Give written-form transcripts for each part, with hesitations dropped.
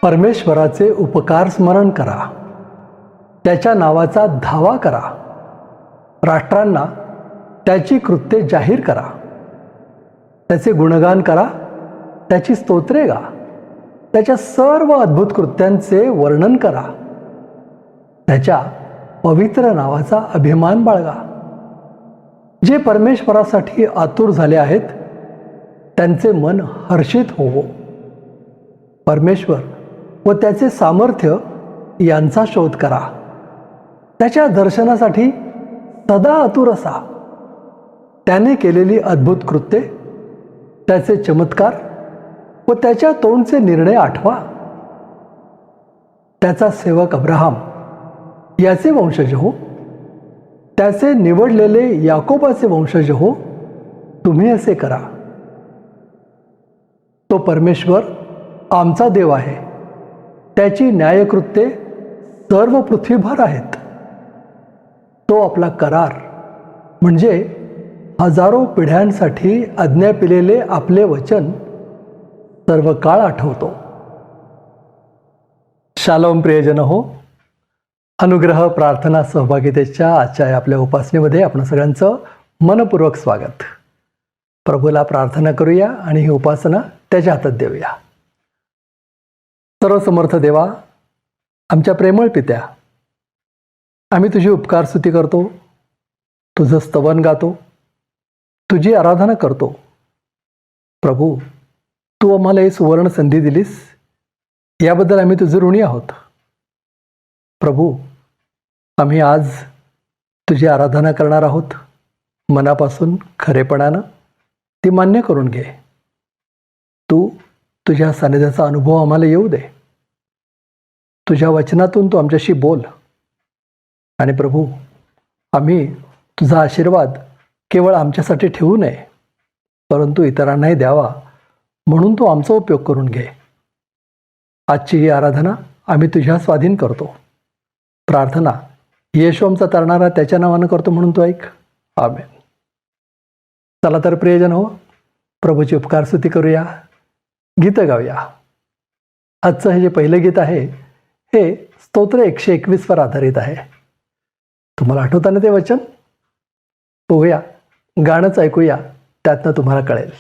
परमेश्वराचे उपकार स्मरण करा, त्याच्या नावाचा धावा करा, राष्ट्रांना त्याची कृत्ये जाहीर करा, त्याचे गुणगान करा, त्याची स्तोत्रे गा, त्याच्या सर्व अद्भुत कृत्यांचे वर्णन करा, त्याच्या पवित्र नावाचा अभिमान बाळगा. जे परमेश्वरासाठी आतुर झाले आहेत त्यांचे मन हर्षित होवो. परमेश्वर व त्याचे सामर्थ्य यांचा शोध करा. त्याच्या दर्शनासाठी सदा आतुर असा. त्याने केलेली अद्भुत कृत्ये, त्याचे चमत्कार व त्याच्या तोंडचे निर्णय आठवा. त्याचा सेवक अब्राहम याचे वंशज हो, त्याचे निवडलेले याकोबाचे वंशज हो, तुम्ही असे करा. तो परमेश्वर आमचा देव आहे. त्याची न्यायकृत्ये सर्व पृथ्वीभर आहेत. तो आपला करार म्हणजे हजारो पिढ्यांसाठी आज्ञा पिलेले आपले वचन सर्व काळ आठवतो. शालोम प्रियजन हो, अनुग्रह प्रार्थना सहभागितेच्या आजच्या आपल्या उपासनेमध्ये आपण सगळ्यांचं मनपूर्वक स्वागत. प्रभूला प्रार्थना करूया आणि ही उपासना त्याच्या हातात देऊया. सर्वसमर्थ देवा, आमच्या प्रेमळ पित्या, आम्ही तुझी उपकार स्तुती करतो, तुझं स्तवन गातो, तुझी आराधना करतो. प्रभू, तू आम्हाला ही सुवर्ण संधी दिलीस, याबद्दल आम्ही तुझे ऋणी आहोत. प्रभू, आम्ही आज तुझी आराधना करणार आहोत. मनापासून खरेपणानं ती मान्य करून घे. तू तुझ्या सानिध्याचा अनुभव आम्हाला येऊ दे. तुझ्या वचनातून तू आमच्याशी बोल. आणि प्रभू, आम्ही तुझा आशीर्वाद केवळ आमच्यासाठी ठेवू नये, परंतु इतरांनाही द्यावा, म्हणून तू आमचा उपयोग करून घे. आजची ही आराधना आम्ही तुझ्या स्वाधीन करतो. प्रार्थना येशू आमचा तरणारा त्याच्या नावानं करतो, म्हणून तू ऐक. आमेन. चला तर प्रियजन हो, प्रभूची उपकार स्तुती करूया, गीतं गाऊया. आजचं हे जे पहिलं गीत आहे हे स्तोत्र 121 वर आधारित आहे. तुम्हाला आठवतं ना ते वचन? बघूया, गाणंच ऐकूया, त्यातनं तुम्हाला कळेल.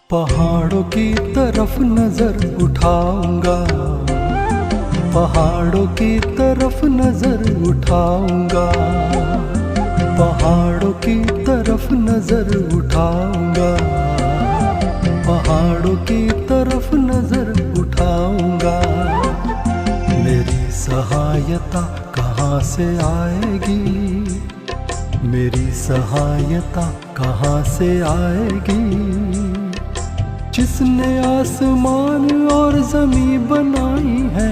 पहाड़ों की तरफ नजर उठाऊंगा, पहाड़ों की तरफ नजर उठाऊंगा, पहाड़ों की तरफ नजर उठाऊंगा, पहाड़ों की तरफ नजर उठाऊंगा. मेरी सहायता कहाँ से आएगी, मेरी सहायता कहाँ से आएगी. जिसने आसमान और ज़मीं बनाई है,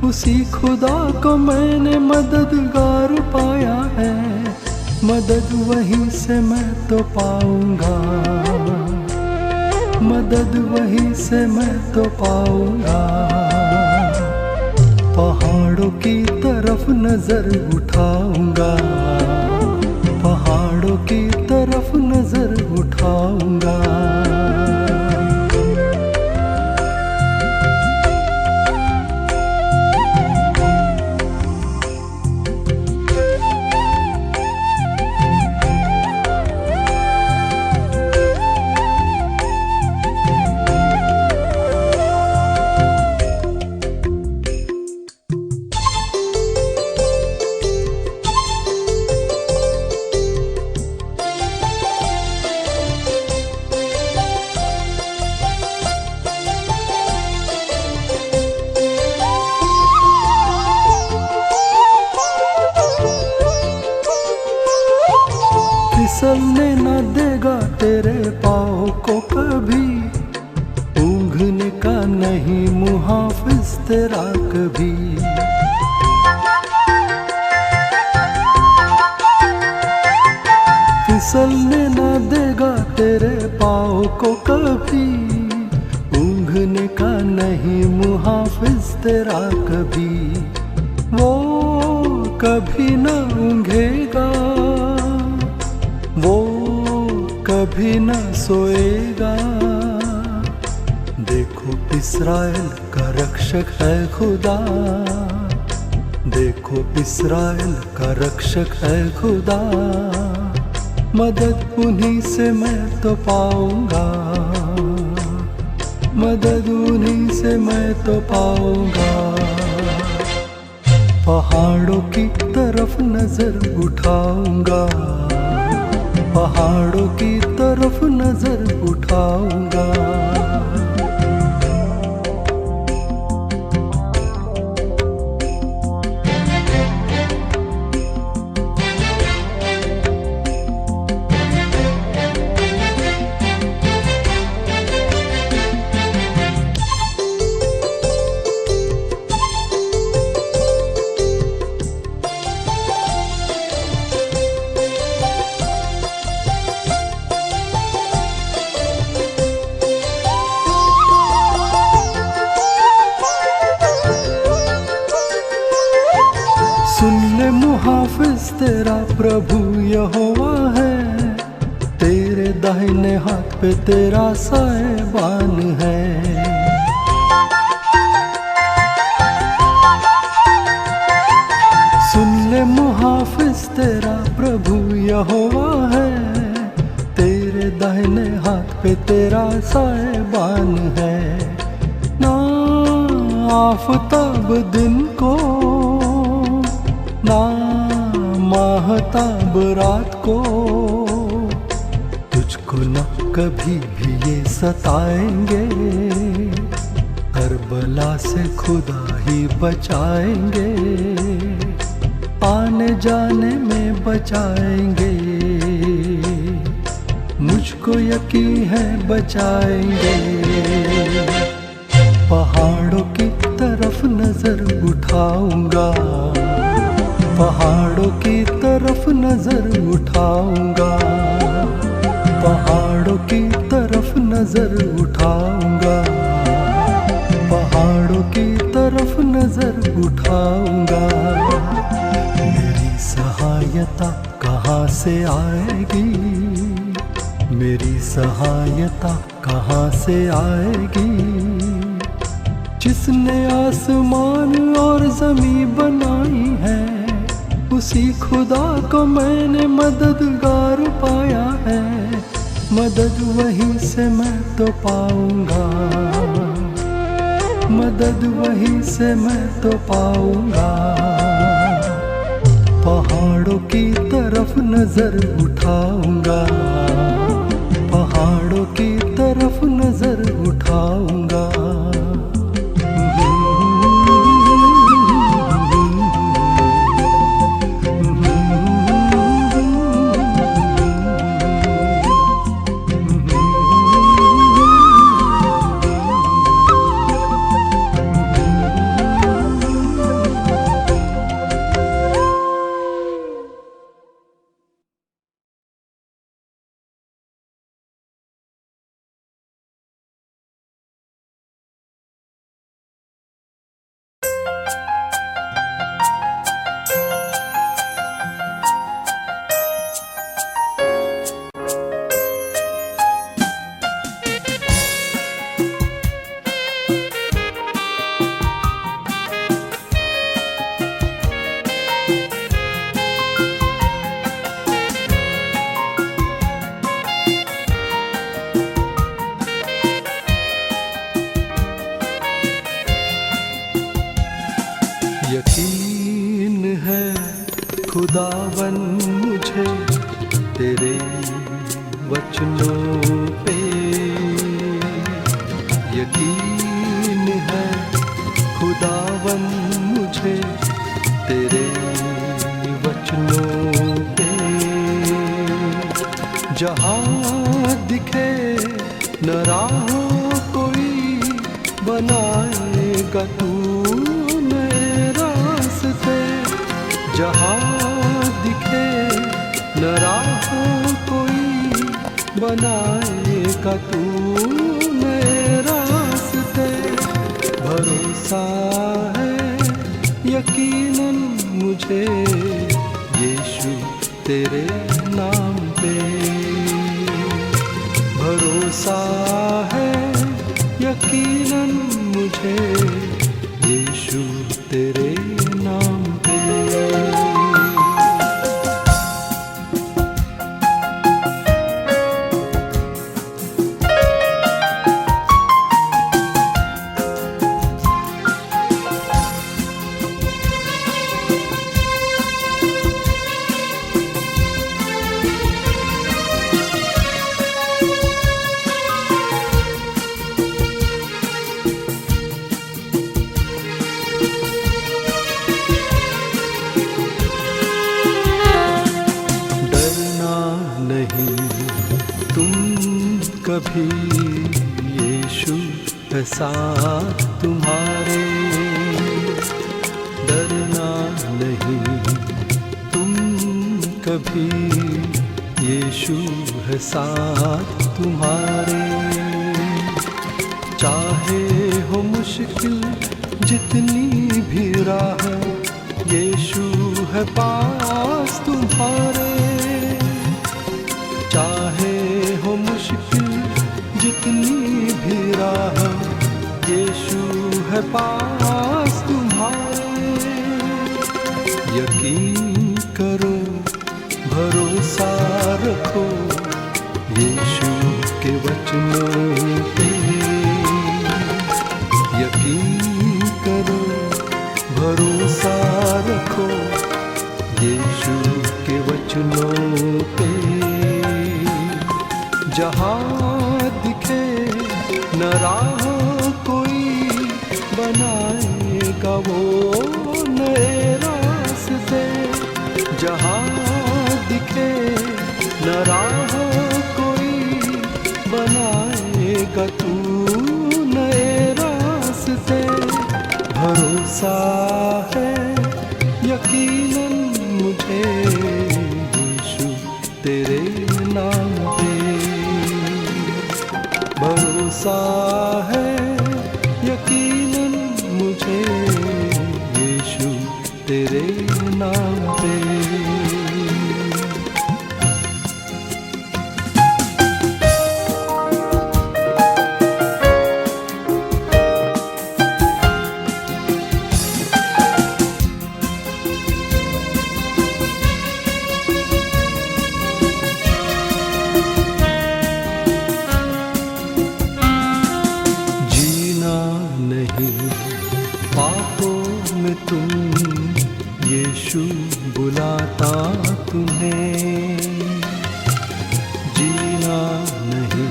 उसी खुदा को मैंने मददगार पाया है. मदद वहीं से मैं तो पाऊंगा, मदद वहीं से मैं तो पाऊंगा. पहाड़ों की तरफ नजर उठाऊंगा, पहाड़ों की तरफ नजर उठाऊंगा. फिसलने न देगा तेरे पाँव को कभी, ऊँघने का नहीं मुहाफिज तेरा कभी। फिसलने न देगा तेरे पाँव को कभी, ऊँघने का नहीं मुहाफिज तेरा कभी। वो कभी न ऊँघेगा, वो कभी न सोएगा। देखो इस्राएल का रक्षक है खुदा, देखो इस्राएल का रक्षक है खुदा। मदद उन्हीं से मैं तो पाऊंगा, मदद उन्हीं से मैं तो पाऊंगा। पहाड़ों की तरफ नजर उठाऊंगा, पहाड़ों की तरफ नजर उठाऊंगा। सुन ले मुहाफिज तेरा प्रभु यहोवा है, तेरे दाहिने हाथ पे तेरा साएबान है। सुन ले मुहाफिज तेरा प्रभु यहोवा है, तेरे दाहिने हाथ पे तेरा साएबान है। ना आफताब दिन को, ना माहताब रात को, तुझको न कभी भी ये सताएंगे। हर बला से खुदा ही बचाएंगे, आने जाने में बचाएंगे। मुझको यकीन है बचाएंगे। पहाड़ों की तरफ नजर उठाऊंगा, पहाड़ों की तरफ नजर उठाऊंगा, पहाड़ों की तरफ नजर उठाऊंगा, पहाड़ों की तरफ नजर उठाऊंगा। मेरी सहायता कहाँ से आएगी, मेरी सहायता कहाँ से आएगी। जिसने आसमान और ज़मीन बनाई है, उसी खुदा को मैंने मददगार पाया है। मदद वहीं से मैं तो पाऊंगा, मदद वहीं से मैं तो पाऊंगा। पहाड़ों की तरफ नजर उठाऊंगा, पहाड़ों की तरफ नजर उठाऊंगा। यकीन है खुदावन मुझे तेरे वचनों पे, यकीन है खुदावन मुझे तेरे वचनों पे। जहाँ दिखे न राहों कोई बनाएगा तू नए रास्ते। जहाँ दिखे न राहों कोई बनाएगा तू नए रास्ते। भरोसा है यकीनन मुझे यीशु तेरे नाम पे। भरोसा है यकीनन मुझे यीशु तेरे नाम पे। कभी यीशु है साथ तुम्हारे। डरना नहीं तुम कभी यीशु है साथ तुम्हारे। चाहे हो मुश्किल जितनी भी राह यीशु है पास तुम्हारे। चाहे हो मुश्किल जितनी भी राह यीशु है पास तुम्हारे। यकीन करो भरोसा रखो यीशु के वचनों पे। यकीन करो भरोसा रखो यीशु के वचनों पे। जहाँ दिखे न राह कोई बनाएगा वो नए रास्ते। जहाँ दिखे न राह कोई बनाएगा तू नए रास्ते। भरोसा है यकीनन मुझे यीशु तेरे नाम पे। भरोसा है यकीनन मुझे यीशु तेरे नाम पे। पापों में तुम यीशु बुलाता तुम्हें। जीना नहीं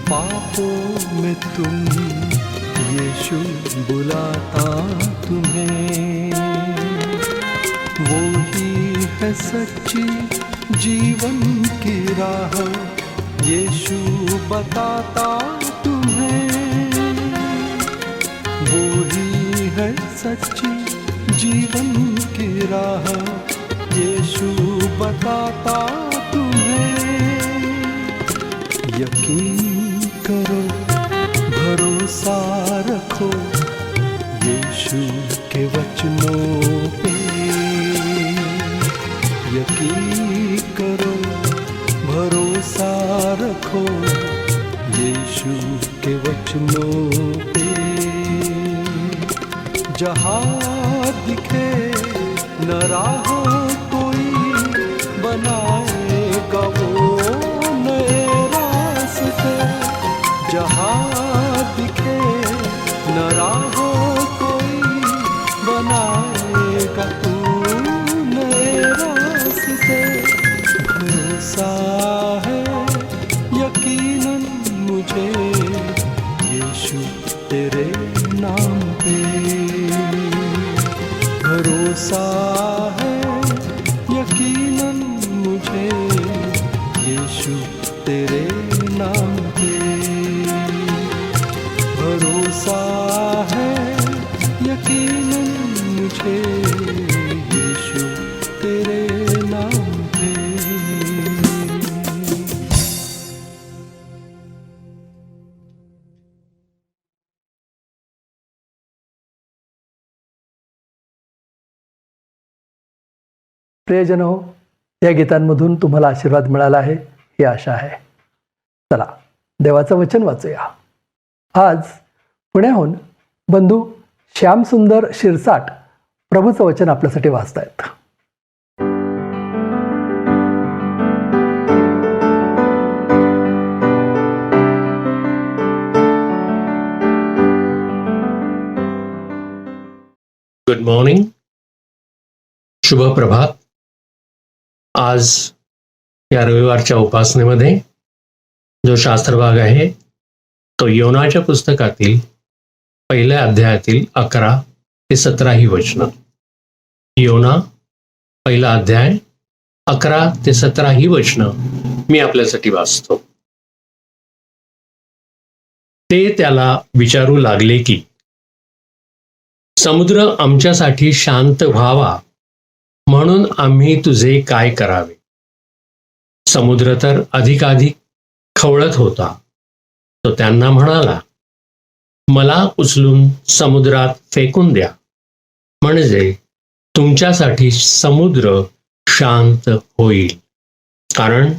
पापों में तुम यीशु बुलाता तुम्हें। वो ही है सच्ची जीवन की राह यीशु बताता तुम्हें। वो ही है सच्ची जीवन की राह यीशु बताता तुम्हें। यकीन करो भरोसा रखो यीशु के वचनों पे। यकीन करो भरोसा रखो यीशु के वचनों पे। जहाँ दिखे न राह कोई बनाएगा वो नए रास्ते। जहाँ दिखे न राह कोई बनाएगा तू नए रास्ते। भरोसा है यकीनन मुझे यीशु तेरे नाम पे। भरोसा है यकीनन मुझे यीशु तेरे नाम पे भरोसा है यकीनन मुझे यीशु तेरे नाम पे। प्रियजन हो, या गीतांमधून तुम्हाला आशीर्वाद मिळाला आहे ही आशा आहे. चला देवाचं वचन वाचूया. आज पुण्याहून बंधू श्यामसुंदर शिरसाट प्रभूचं वचन आपल्यासाठी वाचतायत. गुड मॉर्निंग, शुभ प्रभात. आज या रविवारच्या उपासनेमध्ये जो शास्त्रभाग आहे तो योनाच्या पुस्तकातील पहिल्या अध्यायातील 11 ते 17 ही वचनं. योना पहिला अध्याय 11 ते 17 ही वचनं मी आपल्यासाठी वाचतो. ते त्याला विचारू लागले की समुद्र आमच्यासाठी शांत व्हावा म्हणून आम्ही तुझे काय करावे. समुद्र तर अधिकाधिक खवळत होता. तो त्यांना म्हणाला, मला उचलून समुद्रात फेकून द्या, म्हणजे तुमच्यासाठी समुद्र शांत होईल. कारण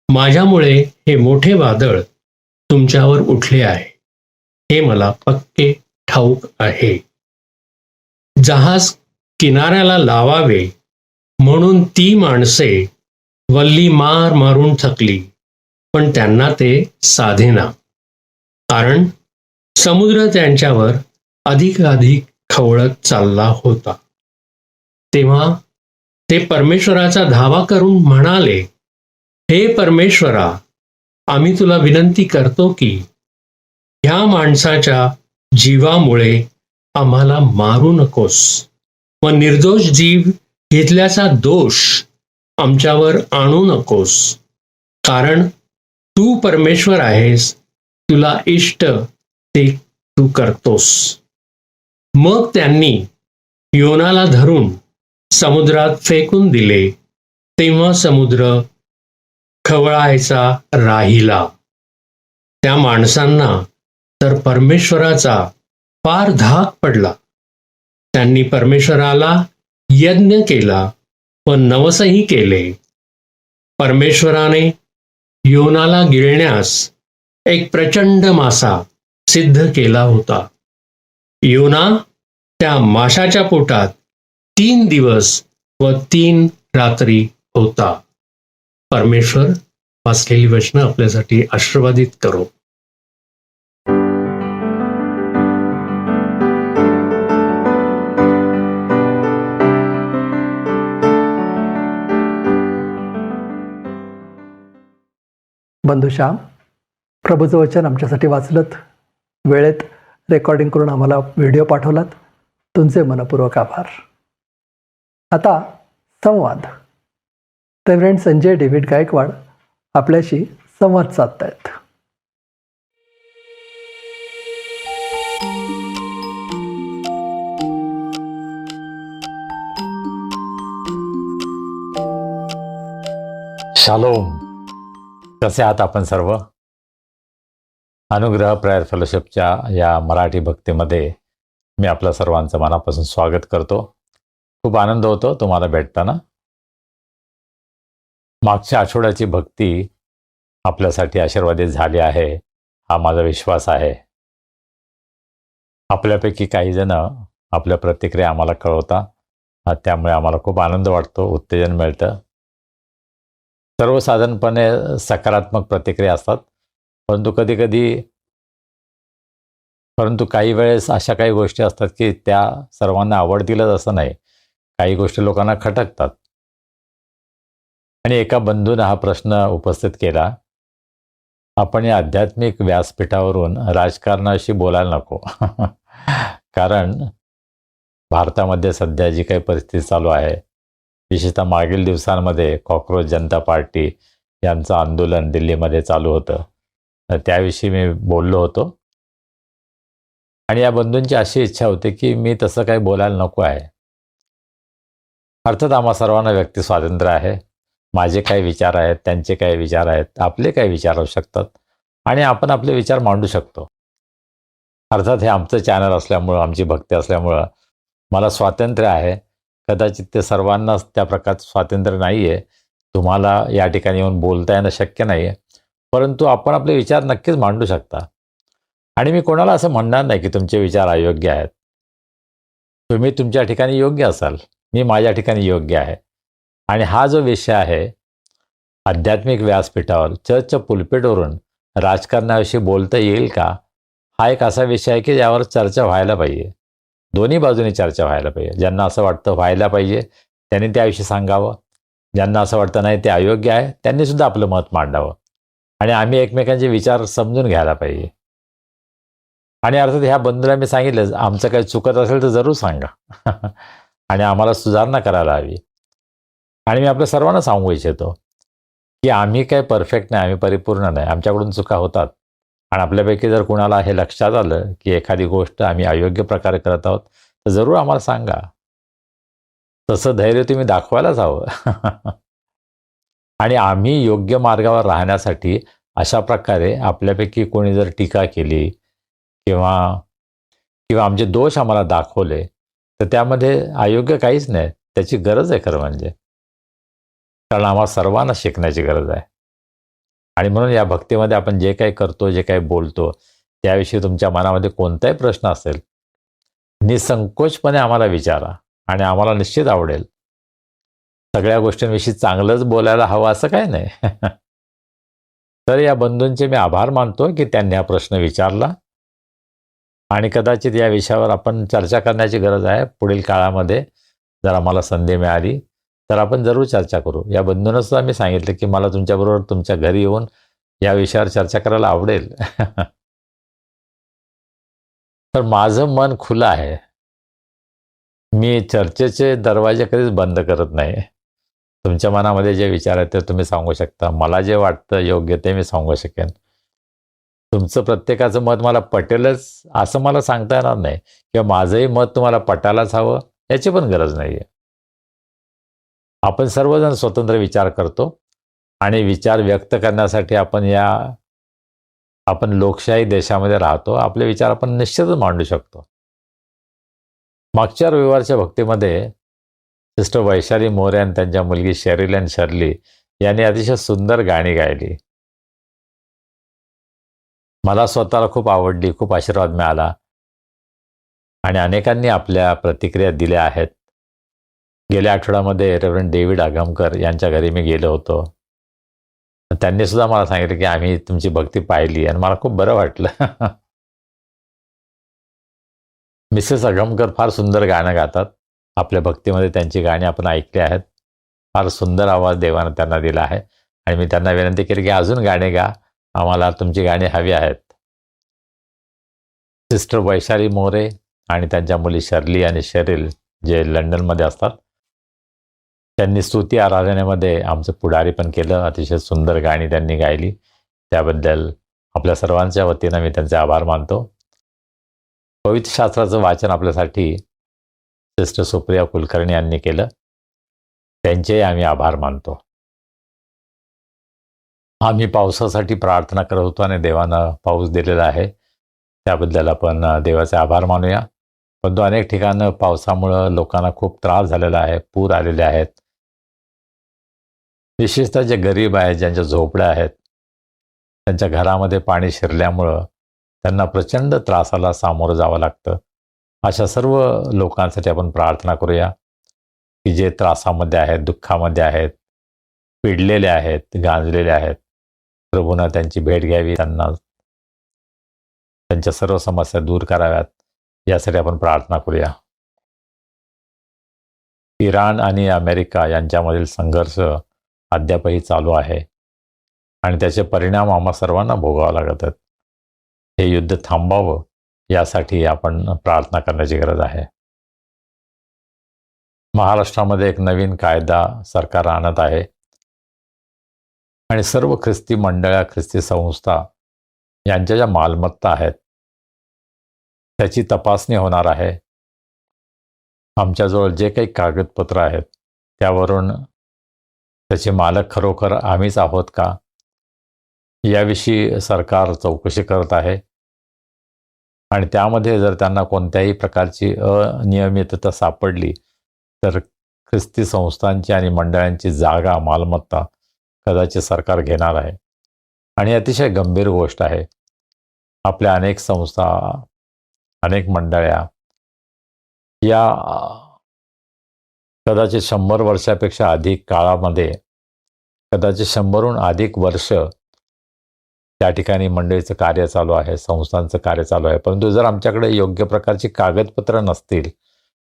माझ्यामुळे हे मोठे वादळ तुमच्यावर उठले आहे, हे मला पक्के ठाऊक आहे. जहाज किनाऱ्याला लावावे म्हणून ती माणसे वल्ली मार मारून थकली, पण त्यांना ते साधेना, कारण समुद्र त्यांच्यावर अधिकाधिक खवळत चालला होता. तेव्हा ते परमेश्वराचा धावा करून म्हणाले, हे परमेश्वरा, आम्ही तुला विनंती करतो की ह्या माणसाच्या जीवामुळे आम्हाला मारू नकोस व निर्दोष जीव घेतल्याचा दोष आमच्यावर आणू नकोस, कारण तू परमेश्वर आहेस, तुला इष्ट ते तू करतोस. मग त्यांनी योनाला धरून समुद्रात फेकून दिले. तेव्हा समुद्र खवळायचा राहिला. त्या माणसांना तर परमेश्वराचा फार धाक पडला. त्यांनी परमेश्वराला यज्ञ केला व नवसही केले. परमेश्वराने योनाला गिळण्यास एक प्रचंड मासा सिद्ध केला होता. योना त्या माशाच्या पोटात 3 दिवस व 3 रात्री होता. परमेश्वर वाचलेली वचनं आपल्यासाठी आशीर्वादित करो. बंधू श्याम, प्रभूचं वचन आमच्यासाठी वाचलत, वेळेत रेकॉर्डिंग करून आम्हाला व्हिडिओ पाठवलात, तुमचे मनपूर्वक आभार. आता संवाद. रेव्हरंड संजय डेव्हिड गायकवाड आपल्याशी संवाद साधतायत. शालोम. कसे आहात आपण सर्व? अनुग्रह प्रेयर फेलोशिपच्या या मराठी भक्तीमध्ये मी आपल्या सर्वांचं मनापासून स्वागत करतो. खूप आनंद होतो तुम्हाला भेटताना. मागच्या आठवड्याची भक्ती आपल्यासाठी आशीर्वादित झाली आहे हा माझा विश्वास आहे. आपल्यापैकी काही जण आपल्या प्रतिक्रिया आम्हाला कळवता, त्यामुळे आम्हाला खूप आनंद वाटतो, उत्तेजन मिळतं. सर्वसाधारणपणे सकारात्मक प्रतिक्रिया असतात, परंतु काही वेळेस अशा काही गोष्टी असतात की त्या सर्वांना आवडतीलच असं नाही. काही गोष्टी लोकांना खटकतात. आणि एका बंधूने हा प्रश्न उपस्थित केला, आपण या आध्यात्मिक व्यासपीठावरून राजकारणाशी बोलायला नको. कारण भारतामध्ये सध्या जी काही परिस्थिती चालू आहे, विशेषतः मागील दिवसांमध्ये कॉकरोच जनता पार्टी यांचं आंदोलन दिल्लीमध्ये चालू होतं, तर त्याविषयी मी बोललो होतो. आणि या बंधूंची अशी इच्छा होती की मी तसं काही बोलायला नको आहे. अर्थात आम्हा सर्वांना व्यक्ती स्वातंत्र्य आहे. माझे काही विचार आहेत, त्यांचे काही विचार आहेत, आपले काही विचार असू शकतात आणि आपण आपले विचार मांडू शकतो. अर्थात हे आमचं चॅनल असल्यामुळं, आमची भक्ती असल्यामुळं मला स्वातंत्र्य आहे. कदाचित ते सर्वांनाच त्या प्रकारचं स्वातंत्र्य नाही आहे. तुम्हाला या ठिकाणी येऊन बोलता येणं शक्य नाही आहे, परंतु आपण आपले विचार नक्कीच मांडू शकता. आणि मी कोणाला असं म्हणणार नाही की तुमचे विचार अयोग्य आहेत. तुम्ही तुमच्या ठिकाणी योग्य असाल, मी माझ्या ठिकाणी योग्य आहे. आणि हा जो विषय आहे, आध्यात्मिक व्यासपीठावर चर्चच्या पुलपिटवरून राजकारणाविषयी बोलता येईल का, हा एक असा विषय आहे की ज्यावर चर्चा व्हायला पाहिजे. दोन्ही बाजूनी चर्चा व्हायला पाहिजे. ज्यांना असं वाटतं व्हायला पाहिजे त्यांनी त्याविषयी सांगावं, ज्यांना असं वाटतं नाही ते अयोग्य आहे त्यांनी सुद्धा आपलं मत मांडावं. आणि आम्ही एकमेकांचे विचार समजून घ्यायला पाहिजे. आणि अर्थात ह्या बंधूला मी सांगितलं, आमचं काही चुकत असेल तर जरूर सांगा आणि आम्हाला सुधारणा करायला हवी. आणि मी आपल्या सर्वांना सांगू इच्छितो की आम्ही काही परफेक्ट नाही, आम्ही परिपूर्ण नाही, आमच्याकडून चुका होतात. आणि आपल्यापैकी जर कुणाला हे लक्षात आलं की एखादी गोष्ट आम्ही अयोग्य प्रकारे करत आहोत तर जरूर आम्हाला सांगा. तसं धैर्य तुम्ही दाखवायलाच हवं. आणि आम्ही योग्य मार्गावर राहण्यासाठी अशा प्रकारे आपल्यापैकी कोणी जर टीका केली किंवा किंवा आमचे दोष आम्हाला दाखवले तर त्यामध्ये अयोग्य काहीच नाही. त्याची गरज आहे खरं म्हणजे, कारण आम्हाला सर्वांना शिकण्याची गरज आहे. आणि म्हणून या भक्तीमध्ये आपण जे काही करतो, जे काही बोलतो, त्याविषयी तुमच्या मनामध्ये कोणताही प्रश्न असेल, निसंकोचपणे आम्हाला विचारा आणि आम्हाला निश्चित आवडेल. सगळ्या गोष्टींविषयी चांगलंच बोलायला हवं असं काही नाही. तर या बंधूंचे मी आभार मानतो की त्यांनी हा प्रश्न विचारला. आणि कदाचित या विषयावर आपण चर्चा करण्याची गरज आहे. पुढील काळामध्ये जर आम्हाला संधी मिळाली तर आपण जरूर चर्चा करू. या बंधूंना सुद्धा मी सांगितलं की मला तुमच्याबरोबर तुमच्या घरी येऊन या विषयावर चर्चा करायला आवडेल. तर माझं मन खुलं आहे. मी चर्चेचे दरवाजे कधीच बंद करत नाही. तुमच्या मनामध्ये जे विचार आहेत ते तुम्ही सांगू शकता. मला जे वाटतं योग्य ते मी सांगू शकेन. तुमचं प्रत्येकाचं मत मला पटेलच असं मला सांगता येणार नाही किंवा माझंही मत तुम्हाला पटायलाच हवं याची पण गरज नाही आहे. आपण सर्वजण स्वतंत्र विचार करतो आणि विचार व्यक्त करण्यासाठी आपण लोकशाही देशामध्ये राहतो. आपले विचार आपण निश्चितच मांडू शकतो. मागच्या रविवारच्या भक्तीमध्ये सिस्टर वैशाली मोरे आणि त्यांच्या मुलगी शेरिल आणि शर्ली यांनी अतिशय सुंदर गाणी गायली. मला स्वतःला खूप आवडली, खूप आशीर्वाद मिळाला आणि अनेकांनी आपल्या प्रतिक्रिया दिल्या आहेत. गेल्या आठवड्यामध्ये रेव्हरंड डेव्हिड आगमकर यांच्या घरी मी गेलो होतो. त्यांनी सुद्धा मला सांगितलं की आम्ही तुमची भक्ती पाहिली आणि मला खूप बरं वाटलं. मिसेस आगमकर फार सुंदर गाणं गातात. आपल्या भक्तीमध्ये त्यांची गाणी आपण ऐकली आहेत. फार सुंदर आवाज देवानं त्यांना दिला आहे आणि मी त्यांना विनंती केली की अजून गाणे गा, आम्हाला तुमची गाणी हवी आहेत. सिस्टर वैशाली मोरे आणि त्यांच्या मुली शर्ली आणि शेरिल जे लंडनमध्ये असतात, त्यांनी स्तुती आराधनेमध्ये आमचं पुढारी पण केलं. अतिशय सुंदर गाणी त्यांनी गायली. त्याबद्दल आपल्या सर्वांच्या वतीनं मी त्यांचे आभार मानतो. पवित्र शास्त्राचं वाचन आपल्यासाठी सिस्टर सुप्रिया कुलकर्णी यांनी केलं. त्यांचेही आम्ही आभार मानतो. आम्ही पावसासाठी प्रार्थना करत होतो आणि देवानं पाऊस दिलेला आहे, त्याबद्दल आपण देवाचे आभार मानूया. परंतु अनेक ठिकाणं पावसामुळं लोकांना खूप त्रास झालेला आहे, पूर आलेले आहेत. विशेषतः जे गरीब आहेत, ज्यांच्या झोपड्या आहेत, त्यांच्या घरामध्ये पाणी शिरल्यामुळं त्यांना प्रचंड त्रासाला सामोरं जावं लागतं. अशा सर्व लोकांसाठी आपण प्रार्थना करूया की जे त्रासामध्ये आहेत, दुःखामध्ये आहेत, पिडलेले आहेत, गांजलेले आहेत. प्रभूनं त्यांची भेट घ्यावी, त्यांच्या सर्व समस्या दूर कराव्यात, यासाठी आपण प्रार्थना करूया. इराण आणि अमेरिका यांच्यामधील संघर्ष अद्यापही चालू आहे आणि त्याचे परिणाम आम्हा सर्वांना भोगावं लागत आहेत. हे युद्ध थांबावं यासाठी आपण प्रार्थना करण्याची गरज आहे. महाराष्ट्रामध्ये एक नवीन कायदा सरकार आणत आहे आणि सर्व ख्रिस्ती मंडळ्या, ख्रिस्ती संस्था यांच्या ज्या मालमत्ता आहेत त्याची तपासणी होणार आहे. आमच्याजवळ जे काही कागदपत्र आहेत त्यावरून त्याचे मालक खरोखर आम्हीच आहोत का, याविषयी सरकार चौकशी करत आहे. आणि त्यामध्ये जर त्यांना कोणत्याही प्रकारची अनियमितता सापडली तर ख्रिस्ती संस्थांची आणि मंडळांची जागा, मालमत्ता कदाचित सरकार घेणार आहे. आणि अतिशय गंभीर गोष्ट आहे. आपल्या अनेक संस्था, अनेक मंडळ्या या कदाचित 100 वर्षापेक्षा अधिक काळामध्ये, कदाचित 100हून अधिक वर्ष त्या ठिकाणी मंडळीचं कार्य चालू आहे, संस्थांचं कार्य चालू आहे. परंतु जर आमच्याकडे योग्य प्रकारची कागदपत्र नसतील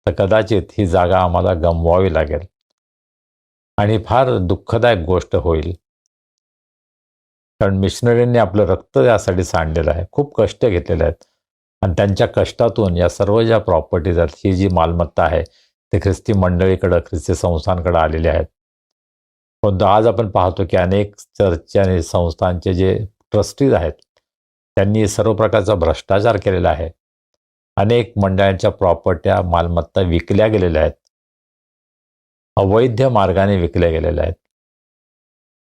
तर कदाचित ही जागा आम्हाला गमवावी लागेल आणि फार दुःखदायक गोष्ट होईल. कारण मिशनरींनी आपलं रक्त यासाठी सांडलेलं आहे, खूप कष्ट घेतलेले आहेत आणि त्यांच्या कष्टातून या सर्व ज्या प्रॉपर्टीज आहेत, ही जी मालमत्ता आहे ते ख्रिस्ती मंडळीकडं, ख्रिस्ती संस्थांकडे आलेले आहेत. परंतु आज आपण पाहतो की अनेक चर्च आणि संस्थांचे जे ट्रस्टीज आहेत त्यांनी सर्व प्रकारचा भ्रष्टाचार केलेला आहे. अनेक मंडळांच्या प्रॉपर्ट्या, मालमत्ता विकल्या गेलेल्या आहेत, अवैध मार्गाने विकल्या गेलेल्या आहेत.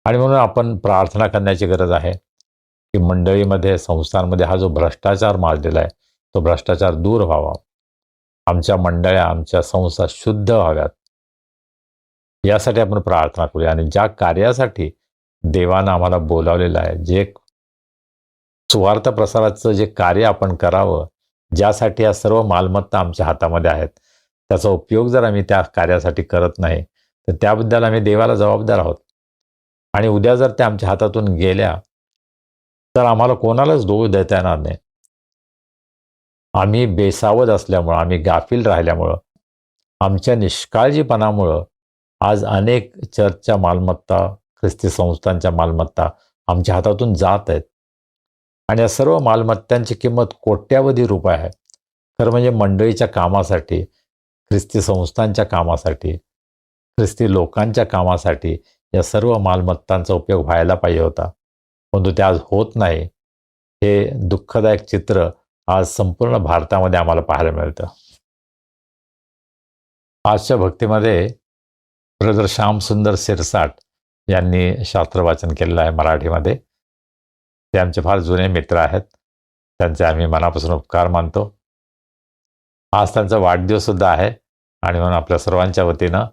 आणि म्हणून आपण प्रार्थना करण्याची गरज आहे की मंडळीमध्ये, संस्थांमध्ये हा जो भ्रष्टाचार माजलेला आहे तो भ्रष्टाचार दूर व्हावा. आमच्या मंडळ्या, आमच्या संस्था शुद्ध व्हाव्यात, यासाठी आपण प्रार्थना करूया. आणि ज्या कार्यासाठी देवानं आम्हाला बोलावलेलं आहे, जे सुवार्थ प्रसाराचं जे कार्य आपण करावं, ज्यासाठी या सर्व मालमत्ता आमच्या हातामध्ये आहेत, त्याचा उपयोग जर आम्ही त्या कार्यासाठी करत नाही तर त्याबद्दल आम्ही देवाला जबाबदार आहोत. आणि उद्या जर त्या आमच्या हातातून गेल्या तर आम्हाला कोणालाच दोष देता येणार नाही. आम्ही बेसावध असल्यामुळं, आम्ही गाफील राहिल्यामुळं, आमच्या निष्काळजीपणामुळं आज अनेक चर्चच्या मालमत्ता, ख्रिस्ती संस्थांच्या मालमत्ता आमच्या हातातून जात आहेत. आणि या सर्व मालमत्तांची किंमत कोट्यावधी रुपये आहे. खरं म्हणजे मंडळीच्या कामासाठी, ख्रिस्ती संस्थांच्या कामासाठी, ख्रिस्ती लोकांच्या कामासाठी या सर्व मालमत्तांचा उपयोग व्हायला पाहिजे होता, परंतु ते आज होत नाही. हे दुःखदायक चित्र आज संपूर्ण भारतामध्ये आम्हाला पाहायला मिळतं. आजच्या भक्तीमध्ये ब्रदर श्यामसुंदर सिरसाट यांनी शास्त्र वाचन केलेलं आहे मराठीमध्ये. ते आमचे फार जुने मित्र आहेत, त्यांचे आम्ही मनापासून उपकार मानतो. आज त्यांचा वाढदिवससुद्धा आहे आणि म्हणून आपल्या सर्वांच्या वतीनं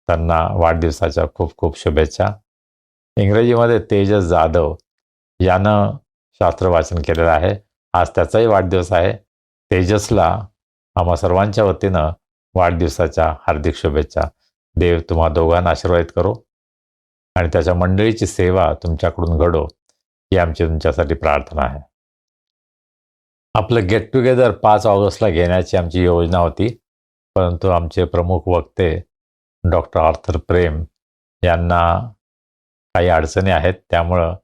त्यांना वाढदिवसाच्या खूप खूप शुभेच्छा. इंग्रजीमध्ये तेजस जाधव यानं शास्त्र वाचन केलेलं आहे. आज त्याचाही वाढदिवस आहे. तेजसला आम्हा सर्वांच्या वतीनं वाढदिवसाच्या हार्दिक शुभेच्छा. देव तुम्हा दोघांना आशीर्वादित करो आणि त्याच्या मंडळीची सेवा तुमच्याकडून घडो, ही आमची तुमच्यासाठी प्रार्थना आहे. आपलं गेट टुगेदर 5 ऑगस्टला घेण्याची आमची योजना होती, परंतु आमचे प्रमुख वक्ते डॉक्टर आर्थर प्रेम यांना काही अडचणी आहेत, त्यामुळं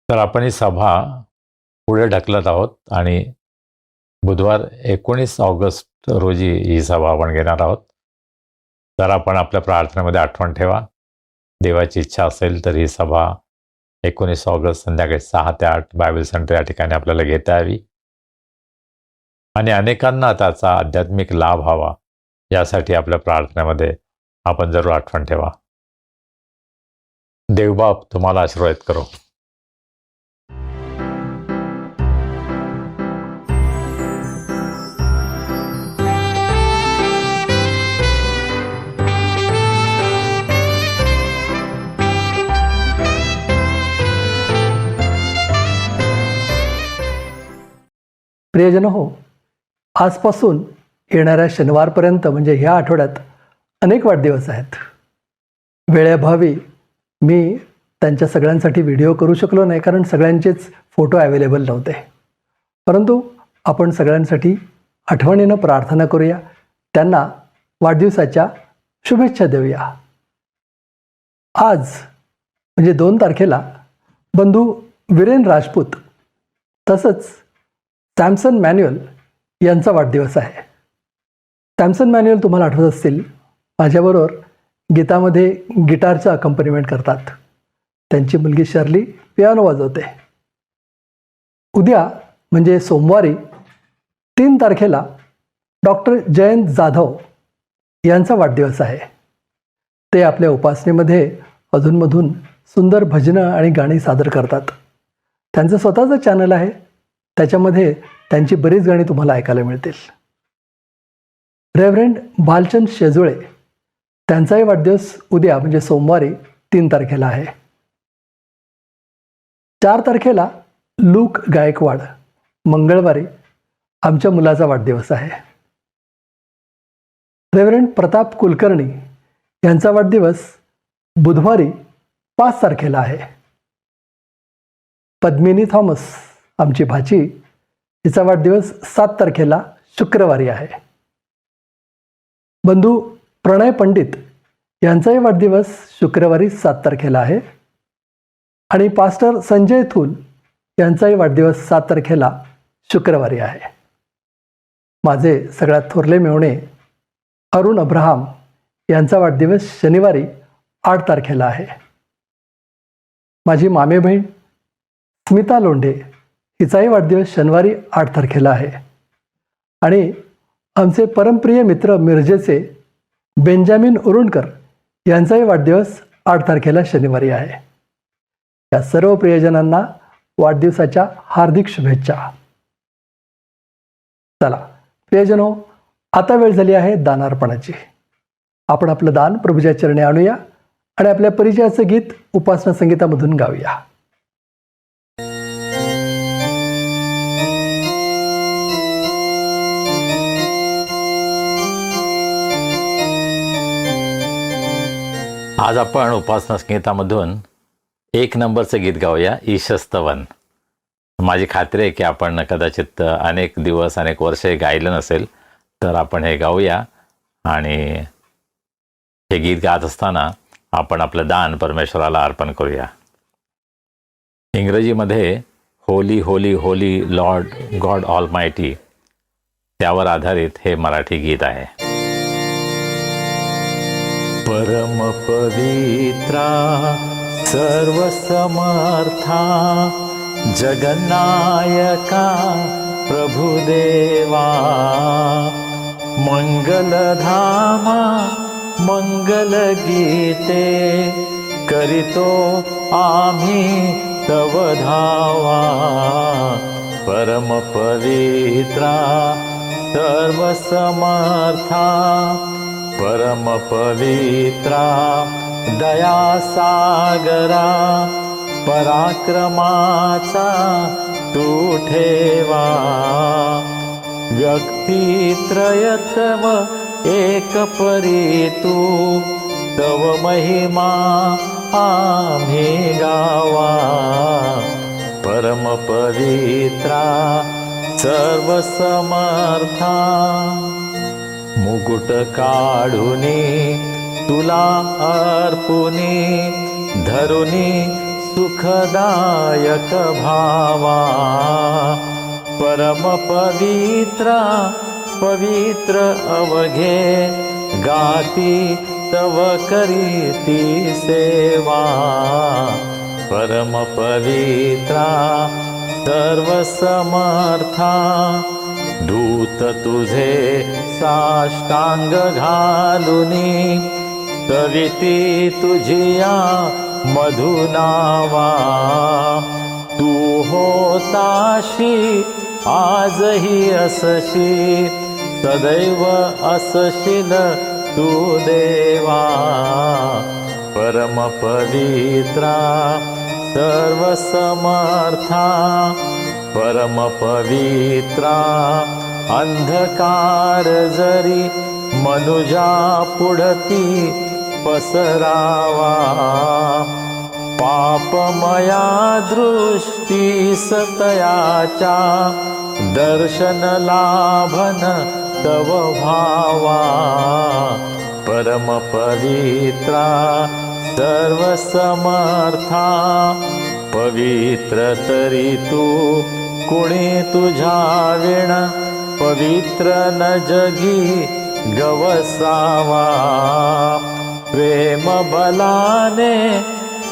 तर आपण ही सभा पुढे ढकलत आहोत आणि बुधवार 19 ऑगस्ट रोजी ही सभा आपण घेणार आहोत. तर आपण आपल्या प्रार्थनेमध्ये आठवण ठेवा. देवाची इच्छा असेल तर ही सभा 19 ऑगस्ट संध्याकाळी 6 ते 8 बायबल सेंटर या ठिकाणी आपल्याला घेता यावी आणि अनेकांना त्याचा आध्यात्मिक लाभ व्हावा, यासाठी आपल्या प्रार्थनेमध्ये आपण जरूर आठवण ठेवा. देवबाप तुम्हाला आशीर्वादित करो. प्रियजन हो, आजपासून येणाऱ्या शनिवारपर्यंत म्हणजे ह्या आठवड्यात अनेक वाढदिवस आहेत. वेळेअभावी मी त्यांच्या सगळ्यांसाठी व्हिडिओ करू शकलो नाही, कारण सगळ्यांचेच फोटो अवेलेबल नव्हते. परंतु आपण सगळ्यांसाठी आठवणीनं प्रार्थना करूया, त्यांना वाढदिवसाच्या शुभेच्छा देऊया. आज म्हणजे 2 तारखेला बंधू वीरेन राजपूत तसंच सॅमसन मॅन्युअल यांचा वाढदिवस आहे. सॅमसन मॅन्युअल तुम्हाला आठवत असतील, माझ्याबरोबर गीतामध्ये गिटारचं अकंपनीमेंट करतात. त्यांची मुलगी शर्ली पियानो वाजवते. उद्या म्हणजे सोमवारी 3 तारखेला डॉक्टर जयंत जाधव यांचा वाढदिवस आहे. ते आपल्या उपासनेमध्ये अधूनमधून सुंदर भजनं आणि गाणी सादर करतात. त्यांचं स्वतःचं चॅनल आहे, त्याच्यामध्ये त्यांची बरीच गाणी तुम्हाला ऐकायला मिळतील. रेव्हरंड भालचंद शेजुळे त्यांचाही वाढदिवस उद्या म्हणजे सोमवारी 3 तारखेला आहे. 4 तारखेला लूक गायकवाड, मंगळवारी आमच्या मुलाचा वाढदिवस आहे. रेव्हरंड प्रताप कुलकर्णी यांचा वाढदिवस बुधवारी 5 तारखेला आहे. पद्मिनी थॉमस आमची भाची, तिचा वाढदिवस 7 तारखेला शुक्रवारी आहे. बंधू प्रणय पंडित यांचाही वाढदिवस शुक्रवारी 7 तारखेला आहे. आणि पास्टर संजय थूल यांचाही वाढदिवस 7 तारखेला शुक्रवारी आहे. माझे सगळ्यात थोरले मेहुणे अरुण अब्राहम यांचा वाढदिवस शनिवारी 8 तारखेला आहे. माझी मामे बहीण स्मिता लोंढे हिचाही वाढदिवस शनिवारी 8 तारखेला आहे. आणि आमचे परमप्रिय मित्र मिरजेचे बेंजामिन उरुणकर यांचाही वाढदिवस 8 तारखेला शनिवारी आहे. या सर्व प्रियजनांना वाढदिवसाच्या हार्दिक शुभेच्छा. चला प्रियजनो, आता वेळ झाली आहे दानार्पणाची. आपण आपलं दान प्रभूच्या चरणी आणूया आणि आपल्या परिचयाचं गीत उपासना संगीतामधून गाऊया. आज आपण उपासना संगीतामधून 1 नंबरचं गीत गाऊया, ईशस्तवन. माझी खात्री आहे की आपण कदाचित अनेक दिवस अनेक वर्ष हे गायलं नसेल, तर आपण हे गाऊया. आणि हे गीत गात असताना आपण आपलं दान परमेश्वराला अर्पण करूया. इंग्रजीमध्ये होली होली होली लॉर्ड गॉड ऑलमायटी, त्यावर आधारित हे मराठी गीत आहे. परम पवित्रा सर्वसमर्था जगन्नायका प्रभुदेवा, मंगलधामा मंगलगीते करितो आम्ही तव धावा. परम पवित्रा सर्वसमर्था परम पवित्रा दया सागरा, पराक्रमाचा तू ठेवा. व्यक्तित्रयत्व एक परी तू, तव महिमा आम्ही गावा. परम पवित्रा सर्वसमर्था, मुकुट काढुनी तुला अर्पुनी, धरुनी सुखदायक भावा. परम पवित्रा पवित्र अवघे, गाती तव करीती सेवा. परम पवित्रा सर्वसमर्था, दूत तुझे साष्टांग घालुनी, कविती तुझिया मधुनावा. तू होताशी आजही असशी, सदैव असशील तू देवा. परम पवित्रा सर्वसमर्था, परम पवित्रा अंधकार जरी मनुजा पुढती पसरावा. पापमया दृष्टी सतयाच्या, दर्शन लाभन तव भावा. परम पवित्रा सर्वसमर्था, पवित्र तरी तू कुणी तुझ्या विण, पवित्र न जगी गवसावा. प्रेम बलाने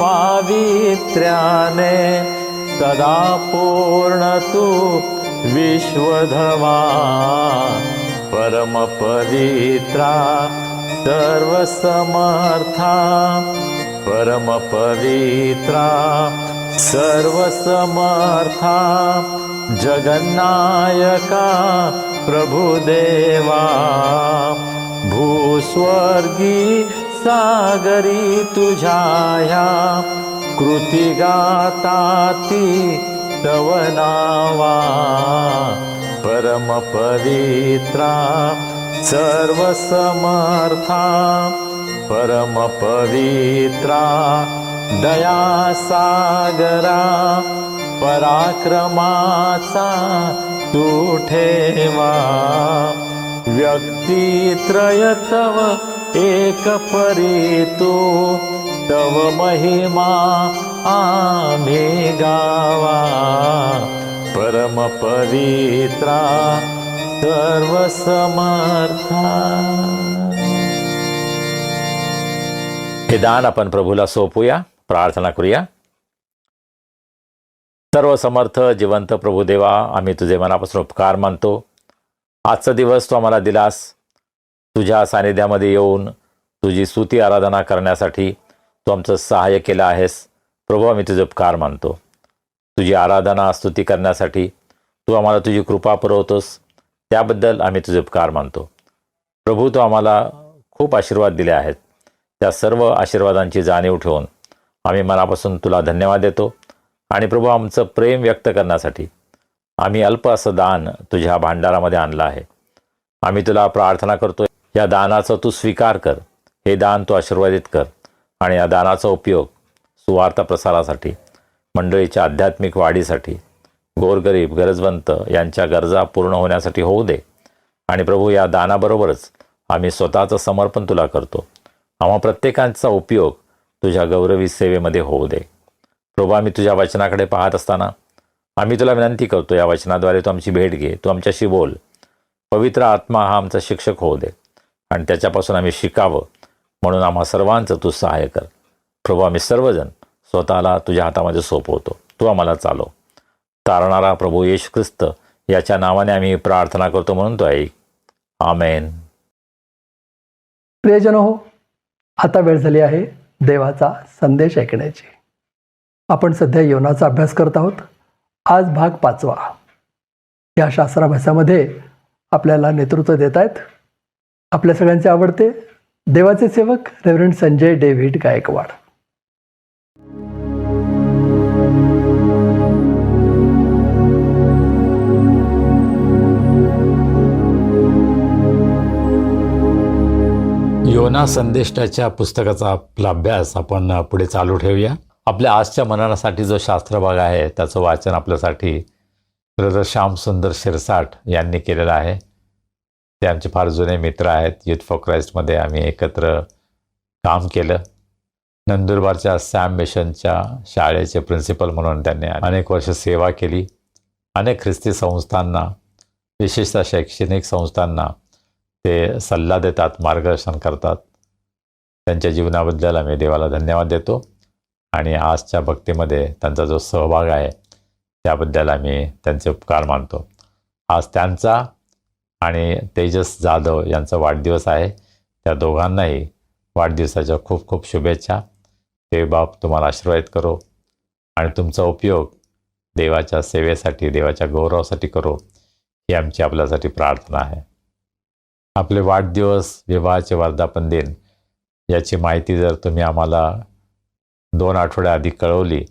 पावित्र्याने सदा पूर्ण तू विश्वधवा परमपवित्रा सर्वसमर्था परमपवित्रा सर्वसमर्था जगन्नायका प्रभुदेवा भूस्वर्गी सागरी तुझाया कृती गाताती तव नावा परमपवित्रा सर्वसमर्था परमपवित्रा दयासागरा पराक्रमाचा तू ठेवा व्यक्तित्रय तव एक परी तू तव महिमा आम्ही गावा परमपवित्रा सर्वसमर्था. हे दान आपण प्रभूला सोपूया, प्रार्थना करूया. सर्व समर्थ जिवंत प्रभुदेवा, आम्ही तुझे मनापासून उपकार मानतो. आजचा दिवस तू आम्हाला दिलास. तुझ्या सानिध्यामध्ये येऊन तुझी स्तुती आराधना करण्यासाठी तू आमचं सहाय्य केलं आहेस. प्रभू, आम्ही तुझे उपकार मानतो. तुझी आराधना स्तुती करण्यासाठी तू आम्हाला तुझी कृपा पुरवतोस, त्याबद्दल आम्ही तुझे उपकार मानतो. प्रभू, तू आम्हाला खूप आशीर्वाद दिले आहेत. त्या सर्व आशीर्वादांची जाणीव ठेवून आम्ही मनापासून तुला धन्यवाद देतो. आणि प्रभू, आमचं प्रेम व्यक्त करण्यासाठी आम्ही अल्प असं दान तुझ्या भांडारामध्ये आणलं आहे. आम्ही तुला प्रार्थना करतो, या दानाचा तू स्वीकार कर. हे दान तू आशीर्वादित कर आणि या दानाचा उपयोग सुवार्ता प्रसारासाठी, मंडळीच्या आध्यात्मिक वाढीसाठी, गोरगरीब गरजवंत यांच्या गरजा पूर्ण होण्यासाठी होऊ दे. आणि प्रभू, या दानाबरोबरच आम्ही स्वतःचं समर्पण तुला करतो. आम्हा प्रत्येकांचा उपयोग तुझ्या गौरवी सेवेमध्ये होऊ दे. प्रभू, आम्ही तुझ्या वचनाकडे पाहत असताना आम्ही तुला विनंती करतो, या वचनाद्वारे तू आमची भेट घे, तू आमच्याशी बोल. पवित्र आत्मा हा आमचा शिक्षक होऊ दे आणि त्याच्यापासून आम्ही शिकावं, म्हणून आम्हा सर्वांचं तू सहाय्य कर. प्रभू, आम्ही सर्वजण स्वतःला तुझ्या हातामध्ये सोपवतो. तू आम्हाला चालव. तारणारा प्रभू येशू ख्रिस्त याच्या नावाने आम्ही प्रार्थना करतो, म्हणून तो ऐक. आमेन. प्रियजन हो, आता वेळ झाली आहे देवाचा संदेश ऐकण्याची. आपण सध्या योनाचा अभ्यास करत आहोत. आज भाग 5. या शास्त्राभ्यासामध्ये आपल्याला नेतृत्व देत आहेत आपल्या सगळ्यांचे आवडते देवाचे सेवक रेव्हरंड संजय डेव्हिड गायकवाड. योना संदेष्टाच्या पुस्तकाचा आपला अभ्यास आपण पुढे चालू ठेवूया. आपल्या आजच्या मननासाठी जो शास्त्रभाग आहे त्याचं वाचन आपल्यासाठी ब्रदर श्याम सुंदर शिरसाट यांनी केलेलं आहे. ते आमचे फार जुने मित्र आहेत. युथ फॉर क्राइस्टमध्ये आम्ही एकत्र काम केलं. नंदुरबारच्या सॅम मिशनच्या शाळेचे प्रिन्सिपल म्हणून त्यांनी अनेक वर्ष सेवा केली. अनेक ख्रिस्ती संस्थांना, विशेषतः शैक्षणिक संस्थांना ते सल्ला देतात, मार्गदर्शन करतात. त्यांच्या जीवनाबद्दल आम्ही देवाला धन्यवाद देतो आणि आजच्या भक्तीमध्ये त्यांचा जो सहभाग आहे त्याबद्दल आम्ही त्यांचे उपकार मानतो. आज त्यांचा आणि तेजस जाधव यांचा वाढदिवस आहे. त्या दोघांनाही वाढदिवसाच्या खूप खूप शुभेच्छा. ते बाप तुम्हाला आशीर्वादित करो आणि तुमचा उपयोग देवाच्या सेवेसाठी, देवाच्या गौरवासाठी करो, ही आमची आपल्यासाठी प्रार्थना आहे. आपले वाढदिवस, विवाहाचे वर्धापन दिन याची माहिती जर तुम्ही आम्हाला 2 आठवड्या आधी कळवली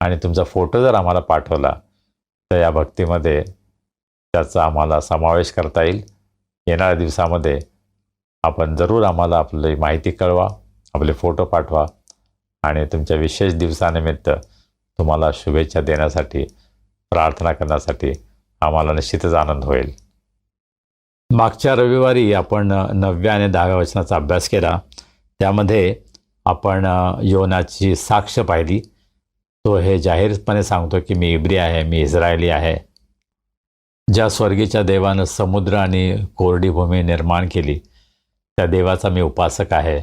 आणि तुमचा फोटो जर आम्हाला पाठवला तर या भक्तीमध्ये त्याचा आम्हाला समावेश करता येईल. येणाऱ्या दिवसामध्ये आपण जरूर आम्हाला आपली माहिती कळवा, आपले फोटो पाठवा आणि तुमच्या विशेष दिवसानिमित्त तुम्हाला शुभेच्छा देण्यासाठी, प्रार्थना करण्यासाठी आम्हाला निश्चितच आनंद होईल. मागच्या रविवारी आपण 9व्या आणि 10व्या वचनाचा अभ्यास केला. त्यामध्ये आपण योनाची साक्ष पाहिली. तो हे जाहीरपणे सांगतो की मी इब्री आहे, मी इस्रायली आहे. ज्या स्वर्गीच्या देवानं समुद्र आणि कोरडी भूमी निर्माण केली त्या देवाचा मी उपासक आहे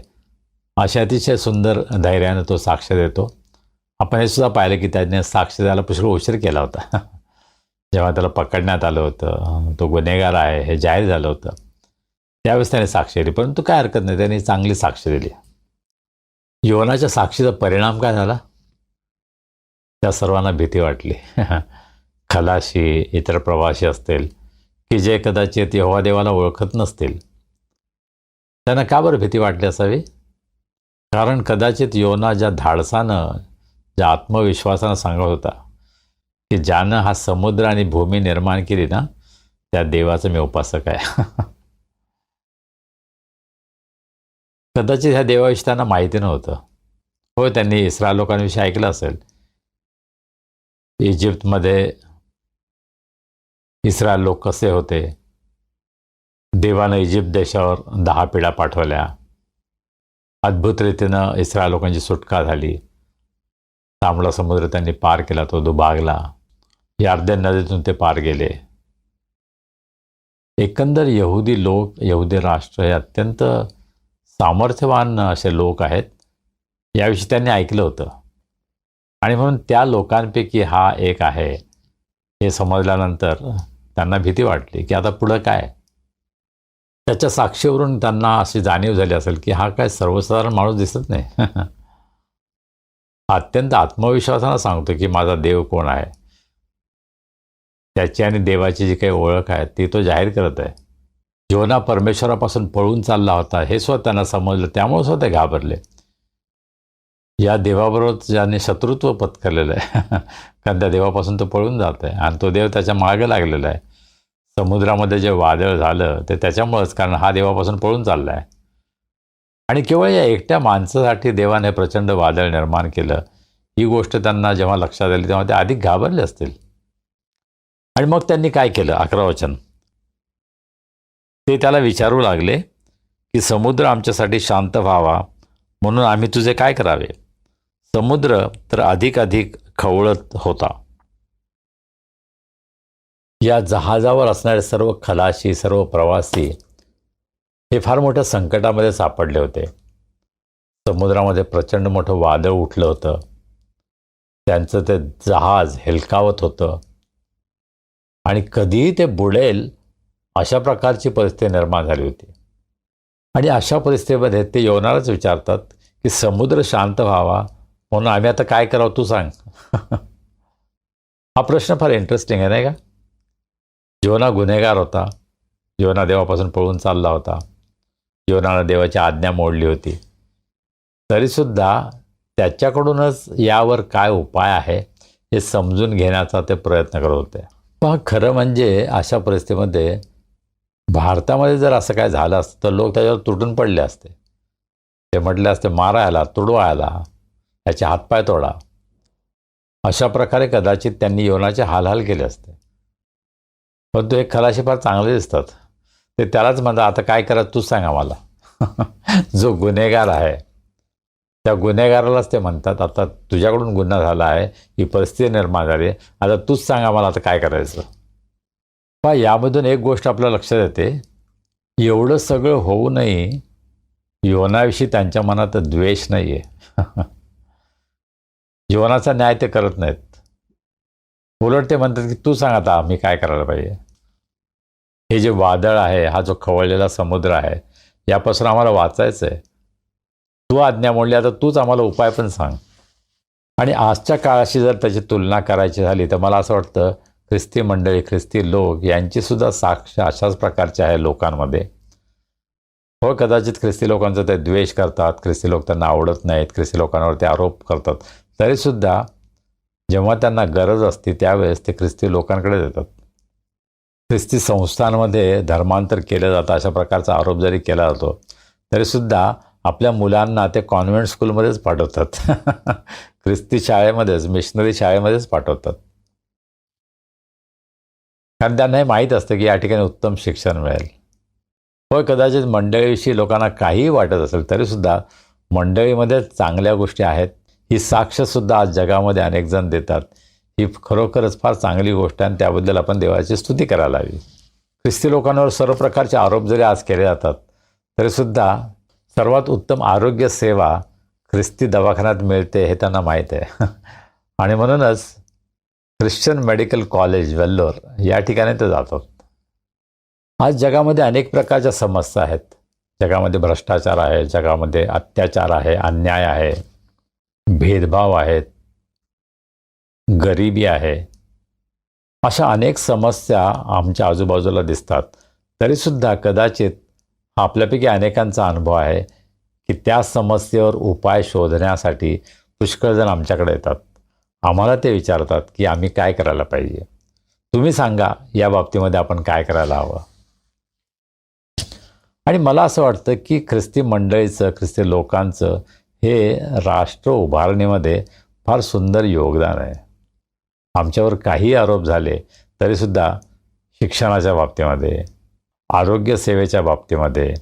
अशा अतिशय सुंदर धैर्यानं तो साक्ष देतो. आपण हे सुद्धा पाहिलं की त्याने साक्ष द्यायला पुष्कळ उशीर केला होता. जेव्हा त्याला पकडण्यात आलं होतं, तो गुन्हेगार आहे हे जाहीर झालं होतं, त्यावेळेस त्याने साक्ष दिली. परंतु काय हरकत नाही, त्याने चांगली साक्ष दिली. योनाच्या साक्षीचा परिणाम काय झाला? त्या सर्वांना भीती वाटली. खलाशी, इतर प्रवासी असतील की जे कदाचित यहोवा देवाला ओळखत नसतील, त्यांना का बरं भीती वाटली असावी? कारण कदाचित योना ज्या धाडसानं, ज्या आत्मविश्वासानं सांगत होता की ज्यानं हा समुद्र आणि भूमी निर्माण केली ना, त्या देवाचं मी उपासक आहे. कदाचित ह्या देवाविषयी त्यांना माहिती नव्हतं. हो, त्यांनी इस्रायल लोकांविषयी ऐकलं असेल. इजिप्तमध्ये इस्रायल लोक कसे होते, देवानं इजिप्त देशावर 10 पिढ्या पाठवल्या, अद्भुत रीतीनं इस्रायल लोकांची सुटका झाली, तांबडा समुद्र त्यांनी पार केला, तो दुभागला, यार्दन नदीतून ते पार गेले. एकंदर यहुदी लोक, यहुदी राष्ट्र हे अत्यंत सामर्थ्यवान असे लोक आहेत, याविषयी त्यांनी ऐकलं होतं. आणि म्हणून त्या लोकांपैकी हा एक आहे हे समजल्यानंतर त्यांना भीती वाटली की आता पुढं काय. त्याच्या साक्षीवरून त्यांना अशी जाणीव झाली असेल की हा काय सर्वसाधारण माणूस दिसत नाही. अत्यंत आत्मविश्वासानं सांगतो की माझा देव कोण आहे. त्याची आणि देवाची जी काही ओळख आहे ती तो जाहीर करत आहे. योना परमेश्वरापासून पळून चालला होता हे स्वतः त्यांना समजलं, त्यामुळे स्वतः घाबरले. या देवाबरोबर ज्याने शत्रुत्व पत्करलेलं आहे, कारण त्या देवापासून तो पळून जात आहे आणि तो देव त्याच्या मागे लागलेला आहे. समुद्रामध्ये जे वादळ झालं ते त्याच्यामुळंच, कारण हा देवापासून पळून चालला आहे. आणि केवळ या एकट्या माणसासाठी देवाने प्रचंड वादळ निर्माण केलं, ही गोष्ट त्यांना जेव्हा लक्षात आली तेव्हा ते अधिक घाबरले असतील. आणि मग त्यांनी काय केलं? 11 वचन, ते त्याला विचारू लागले की समुद्र आमच्यासाठी शांत व्हावा म्हणून आम्ही तुझे काय करावे? समुद्र तर अधिक खवळत होता. या जहाजावर असणारे सर्व खलाशी, सर्व प्रवासी हे फार मोठ्या संकटामध्ये सापडले होते. समुद्रामध्ये प्रचंड मोठं वादळ उठलं होतं, त्यांचं ते जहाज हेलकावत होतं आणि कधीही ते बुडेल अशा प्रकारची परिस्थिती निर्माण झाली होती. आणि अशा परिस्थितीमध्ये ते योनालाच विचारतात की समुद्र शांत व्हावा म्हणून आम्ही आता काय करावं तू सांग. हा प्रश्न फार इंटरेस्टिंग आहे नाही का? योना गुन्हेगार होता, योना देवापासून पळून चालला होता, योनानं देवाची आज्ञा मोडली होती, तरीसुद्धा त्याच्याकडूनच यावर काय उपाय आहे हे समजून घेण्याचा ते प्रयत्न करत होते. पण खरं म्हणजे अशा परिस्थितीमध्ये भारतामध्ये जर असं काय झालं असतं तर लोक त्याच्यावर तुटून पडले असते. ते म्हटले असते मारायला, तुडवायला, याचे हातपाय तोडा. अशा प्रकारे कदाचित त्यांनी योनाचे हालहाल केले असते. पण तो एक खलाशी फार चांगले दिसतात. ते त्यालाच म्हणतात आता काय करा तूच सांग आम्हाला. जो गुन्हेगार आहे त्या गुन्हेगारालाच ते म्हणतात आता तुझ्याकडून गुन्हा झाला आहे, ही परिस्थिती निर्माण झाली, आता तूच सांग आम्हाला आता काय करायचं. पण यामधून एक गोष्ट आपल्या लक्षात येते, एवढं सगळं होऊनही योनाविषयी त्यांच्या मनात द्वेष नाही आहे. योनाचा न्याय ते करत नाहीत. उलट ते म्हणतात की तू सांग आता आम्ही काय करायला पाहिजे. हे जे वादळ आहे, हा जो खवळलेला समुद्र आहे, यापासून आम्हाला वाचायचं आहे. तू आज्ञा मोडली, आता तूच आम्हाला उपाय पण सांग. आणि आजच्या काळाशी जर त्याची तुलना करायची झाली तर मला असं वाटतं ख्रिस्ती मंडळी, ख्रिस्ती लोक यांचीसुद्धा साक्ष अशाच प्रकारची आहे लोकांमध्ये. हो, कदाचित ख्रिस्ती लोकांचा ते द्वेष करतात, ख्रिस्ती लोक त्यांना आवडत नाहीत, ख्रिस्ती लोकांवर ते आरोप करतात, तरीसुद्धा जेव्हा त्यांना गरज असते त्यावेळेस ते ख्रिस्ती लोकांकडे देतात. ख्रिस्ती संस्थांमध्ये धर्मांतर केलं जातं अशा प्रकारचा आरोप जरी केला जातो तरीसुद्धा आपल्या मुलांना ते कॉन्व्हेंट स्कूलमध्येच पाठवतात. ख्रिस्ती शाळेमध्येच, मिशनरी शाळेमध्येच पाठवतात. कारण त्यांना हे माहीत असतं की या ठिकाणी उत्तम शिक्षण मिळेल. होय, कदाचित मंडळीविषयी लोकांना काहीही वाटत असेल तरीसुद्धा मंडळीमध्ये चांगल्या गोष्टी आहेत, ही साक्षसुद्धा आज जगामध्ये अनेक जण देतात. ही खरोखरच फार चांगली गोष्ट आहे आणि त्याबद्दल आपण देवाची स्तुती करायला हवी. ख्रिस्ती लोकांवर सर्व प्रकारचे आरोप जरी आज केले जातात तरीसुद्धा सर्वात उत्तम आरोग्य सेवा ख्रिस्ती दवाखान्यात मिळते हे त्यांना माहीत आहे. आणि म्हणूनच ख्रिश्चन मेडिकल कॉलेज वेल्लोर या ठिकाणी ते जातात. आज जगामध्ये अनेक प्रकारच्या समस्या आहेत. जगामध्ये भ्रष्टाचार आहे, जगामध्ये अत्याचार आहे, अन्याय आहे, भेदभाव आहेत, गरिबी आहे. अशा अनेक समस्या आमच्या आजूबाजूला दिसतात. तरीसुद्धा कदाचित आपल्यापैकी अनेकांचा अनुभव आहे की त्या समस्येवर उपाय शोधण्यासाठी पुष्कळजण आमच्याकडे येतात. आम्हाला ते विचारतात की आम्ही काय करायला पाहिजे. तुम्ही सांगा या बाबतीमध्ये आपण काय करायला हवं. आणि मला असं वाटतं की ख्रिस्ती मंडळीचं, ख्रिस्ती लोकांचं हे राष्ट्र उभारणीमध्ये फार सुंदर योगदान आहे. आमच्यावर काही आरोप झाले तरीसुद्धा शिक्षणाच्या बाबतीमध्ये, आरोग्य सेवेच्या बाबतीमध्ये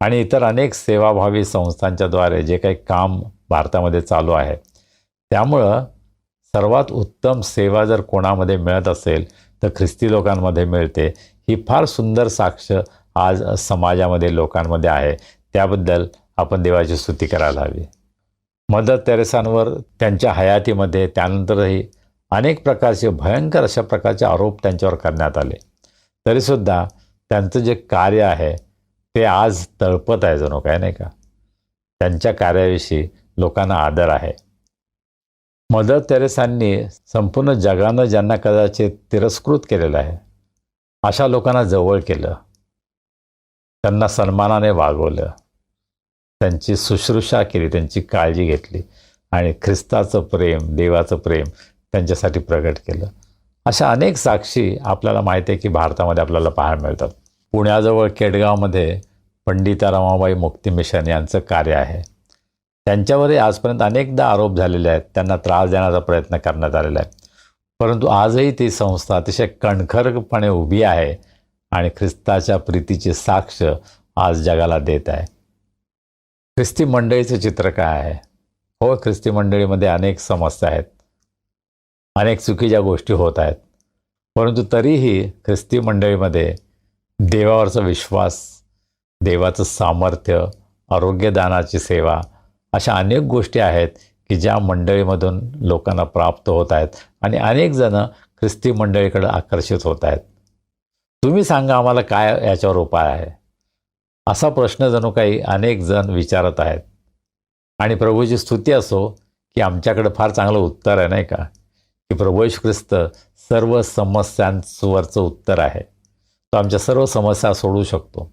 आणि इतर अनेक सेवाभावी संस्थांच्याद्वारे जे काही काम भारतामध्ये चालू आहे, त्यामुळं सर्वात उत्तम सेवा जर कोणामध्ये मिळत असेल तर ख्रिस्ती लोकांमध्ये मिळते. ही फार सुंदर साक्ष आज समाजामध्ये लोकांमध्ये आहे. त्याबद्दल आपण देवाची स्तुती करायला हवी. मदर तेरेसांवर त्यांच्या हयातीमध्ये त्यानंतरही अनेक प्रकारचे भयंकर अशा प्रकारचे आरोप त्यांच्यावर करण्यात आले. तरीसुद्धा त्यांचं जे कार्य आहे ते आज तळपत आहे जणू काय, नाही का. त्यांच्या कार्याविषयी लोकांना आदर आहे. मदर तेरेसांनी संपूर्ण जगानं ज्यांना कदाचित तिरस्कृत केलेलं आहे अशा लोकांना जवळ केलं, त्यांना सन्मानाने वागवलं, त्यांची शुश्रूषा केली, त्यांची काळजी घेतली आणि ख्रिस्ताचं प्रेम, देवाचं प्रेम त्यांच्यासाठी प्रगट केलं. अशा अनेक साक्षी आपल्याला माहिती आहे की भारतामध्ये आपल्याला पाहायला मिळतात. पुण्याजवळ केडगावमध्ये पंडिता रमाबाई मुक्ती मिशन यांचं कार्य आहे. त्यांच्यावरही आजपर्यंत अनेकदा आरोप झालेले आहेत, त्यांना त्रास देण्याचा प्रयत्न करण्यात आलेला आहे. परंतु आजही ती संस्था अतिशय कणखरपणे उभी आहे आणि ख्रिस्ताच्या प्रीतीची साक्ष आज जगाला देत आहे. ख्रिस्ती मंडळीचं चित्र काय आहे? हो, ख्रिस्ती मंडळीमध्ये अनेक समस्या आहेत, अनेक चुकीच्या गोष्टी होत आहेत. परंतु तरीही ख्रिस्ती मंडळीमध्ये देवावरचा विश्वास, देवाचं सामर्थ्य, आरोग्यदानाची सेवा अशा अनेक गोष्टी आहेत की ज्या मंडळीमधून लोकांना प्राप्त होत आहेत आणि अनेक जणं ख्रिस्ती मंडळीकडे आकर्षित होत आहेत. तुम्ही सांगा आम्हाला काय याच्यावर उपाय आहे, असा प्रश्न जणू काही अनेक जण विचारत आहेत. आणि प्रभूची स्तुती असो की आमच्याकडे फार चांगलं उत्तर आहे, नाही का, की प्रभू येशू ख्रिस्त सर्व समस्यांवरचं उत्तर आहे. तो आमच्या सर्व समस्या सोडवू शकतो.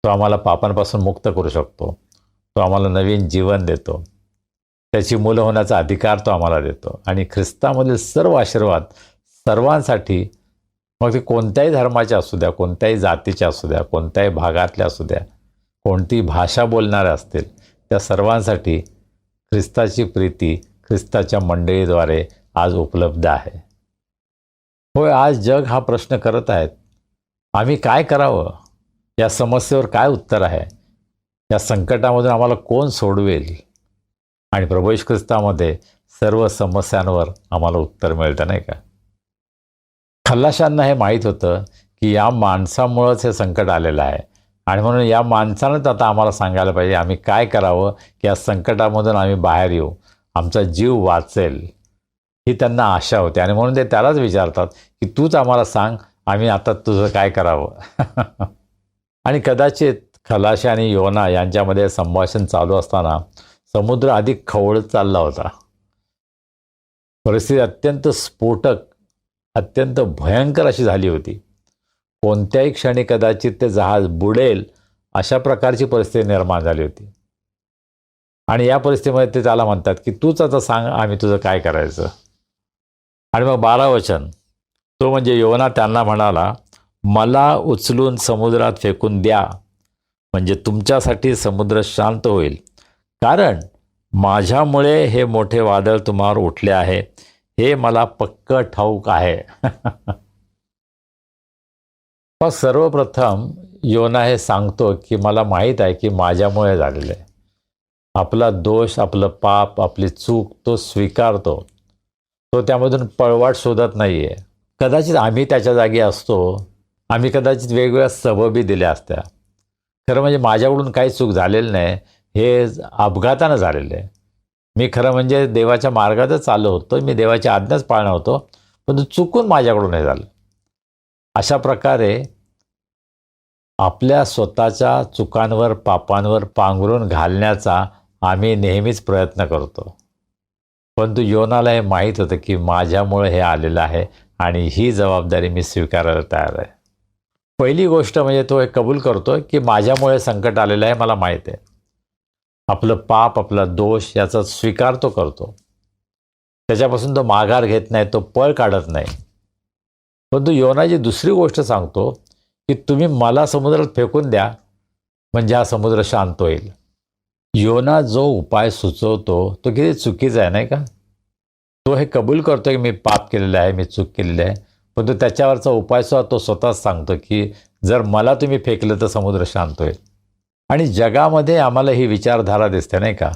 तो आम्हाला पापांपासून मुक्त करू शकतो. तो आम्हाला नवीन जीवन देतो. त्याची मुलं होण्याचा अधिकार तो आम्हाला देतो. आणि ख्रिस्तामधील सर्व आशीर्वाद सर्वांसाठी, मग ते कोणत्याही धर्माचे असू द्या, कोणत्याही जातीचे असू द्या, कोणत्याही भागातले असू द्या, कोणती भाषा बोलणारे असतील, त्या सर्वांसाठी ख्रिस्ताची प्रीती ख्रिस्ताच्या मंडळीद्वारे आज उपलब्ध आहे. होय, आज जग हा प्रश्न करत आहेत, आम्ही काय करावं, या समस्येवर काय उत्तर आहे, या संकटामधून आम्हाला कोण सोडवेल. आणि प्रभू येशू ख्रिस्तामध्ये सर्व समस्यांवर आम्हाला उत्तर मिळतं, नाही का. खल्लाशांना हे माहीत होतं की या माणसामुळंच हे संकट आलेलं आहे आणि म्हणून या माणसानंच आता आम्हाला सांगायला पाहिजे आम्ही काय करावं की या संकटामधून आम्ही बाहेर येऊ, आमचा जीव वाचेल, ही त्यांना आशा होती. आणि म्हणून ते त्यालाच विचारतात की तूच आम्हाला सांग, आम्ही आता तुझं काय करावं. आणि कदाचित खलाशी आणि योना यांच्यामध्ये संभाषण चालू असताना समुद्र अधिक खवळत चालला होता. परिस्थिती अत्यंत स्फोटक, अत्यंत भयंकर अशी झाली होती. कोणत्याही क्षणी कदाचित ते जहाज बुडेल अशा प्रकारची परिस्थिती निर्माण झाली होती. आणि या परिस्थितीमध्ये ते त्याला म्हणतात की तूच आता सांग आम्ही तुझं काय करायचं. आणि मग 12 वचन, तो म्हणजे योना त्यांना म्हणाला, मला उचलून समुद्रात फेकून द्या, म्हणजे तुमच्यासाठी समुद्र शांत होईल, कारण माझ्यामुळे हे मोठे वादळ तुम्हावर उठले आहे, हे मला पक्क ठाऊक आहे. मग सर्वप्रथम योना हे सांगतो की मला माहीत आहे की माझ्यामुळे झालेलं आहे. आपला दोष, आपलं पाप, आपली चूक तो स्वीकारतो. तो त्यामधून पळवाट शोधत नाही आहे. कदाचित आम्ही त्याच्या जागी असतो, आम्ही कदाचित वेगवेगळ्या सबबी दिल्या असत्या. खरं म्हणजे माझ्याकडून काही चूक झालेली नाही, हे अपघातानं झालेलं आहे. मी खरं म्हणजे देवाच्या मार्गातच चाललो होतो, मी देवाची आज्ञाच पाळणार होतो, पण चुकून माझ्याकडून हे झालं. अशा प्रकारे आपल्या स्वतःच्या चुकांवर, पापांवर पांघरून घालण्याचा आम्ही नेहमीच प्रयत्न करतो. परंतु योनाला हे माहीत होतं की माझ्यामुळे हे आलेलं आहे आणि ही जबाबदारी मी स्वीकारायला तयार आहे. पहिली गोष्ट म्हणजे तो हे कबूल करतो की माझ्यामुळे संकट आलेलं आहे, मला माहीत आहे. आपलं पाप, आपला दोष याचा स्वीकार तो करतो. त्याच्यापासून तो माघार घेत नाही, तो पळ काढत नाही. परंतु योनाची दुसरी गोष्ट सांगतो की तुम्ही मला समुद्रात फेकून द्या, म्हणजे हा समुद्र शांत होईल. योना जो उपाय सुचवतो तो किती चुकीचा आहे, नाही का? तो हे कबूल करतो की मी पाप केलेलं आहे, मी चूक केलेली आहे, परंतु त्याच्यावरचा उपाय सुद्धा तो स्वतःच सांगतो की जर मला तुम्ही फेकलं तर समुद्र शांत होईल. आणि जगामध्ये आम्हाला ही विचारधारा दिसते, नाही का?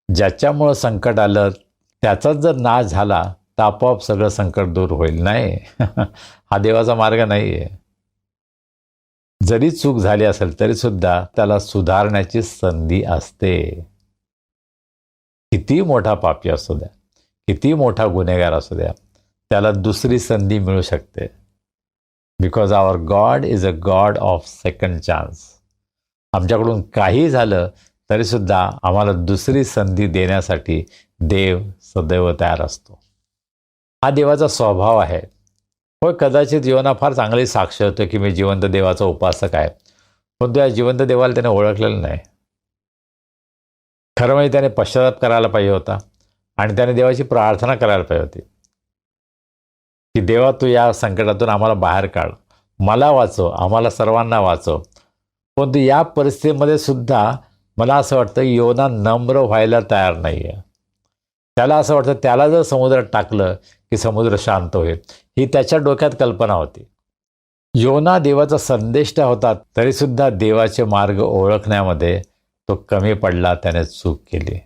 ज्याच्यामुळं संकट आलं त्याचाच जर नाश झाला तर आपोआप सगळं संकट दूर होईल. नाही, हा देवाचा मार्ग नाही आहे. जरी चूक झाली असेल तरीसुद्धा त्याला सुधारण्याची संधी असते. किती मोठा पापी असू द्या, किती मोठा गुन्हेगार असू द्या, त्याला दुसरी संधी मिळू शकते. Because our God is a God of second chance. आमच्याकडून काही झालं तरीसुद्धा आम्हाला दुसरी संधी देण्यासाठी देव सदैव तयार असतो. हा देवाचा स्वभाव आहे. होय, कदाचित योना फार चांगली साक्ष होतो की मी जिवंत देवाचा उपासक आहे, पण त्या जिवंत देवाला त्याने ओळखलेलं नाही. खरं म्हणजे त्याने पश्चाताप करायला पाहिजे होता आणि त्याने देवाची प्रार्थना करायला पाहिजे होती की देवा, तू या संकटातून आम्हाला बाहेर काढ, मला वाचव, आम्हाला सर्वांना वाचव. परंतु या परिस्थितीमध्ये सुद्धा मला असं वाटतं की योना नम्र व्हायला तयार नाही आहे. त्याला असं वाटतं त्याला जर समुद्रात टाकलं की समुद्र शांत होईल, ही त्याच्या डोक्यात कल्पना होती. योना देवाचा संदेष्टा होता, तरीसुद्धा देवाचे मार्ग ओळखण्यामध्ये तो कमी पडला, त्याने चूक केली.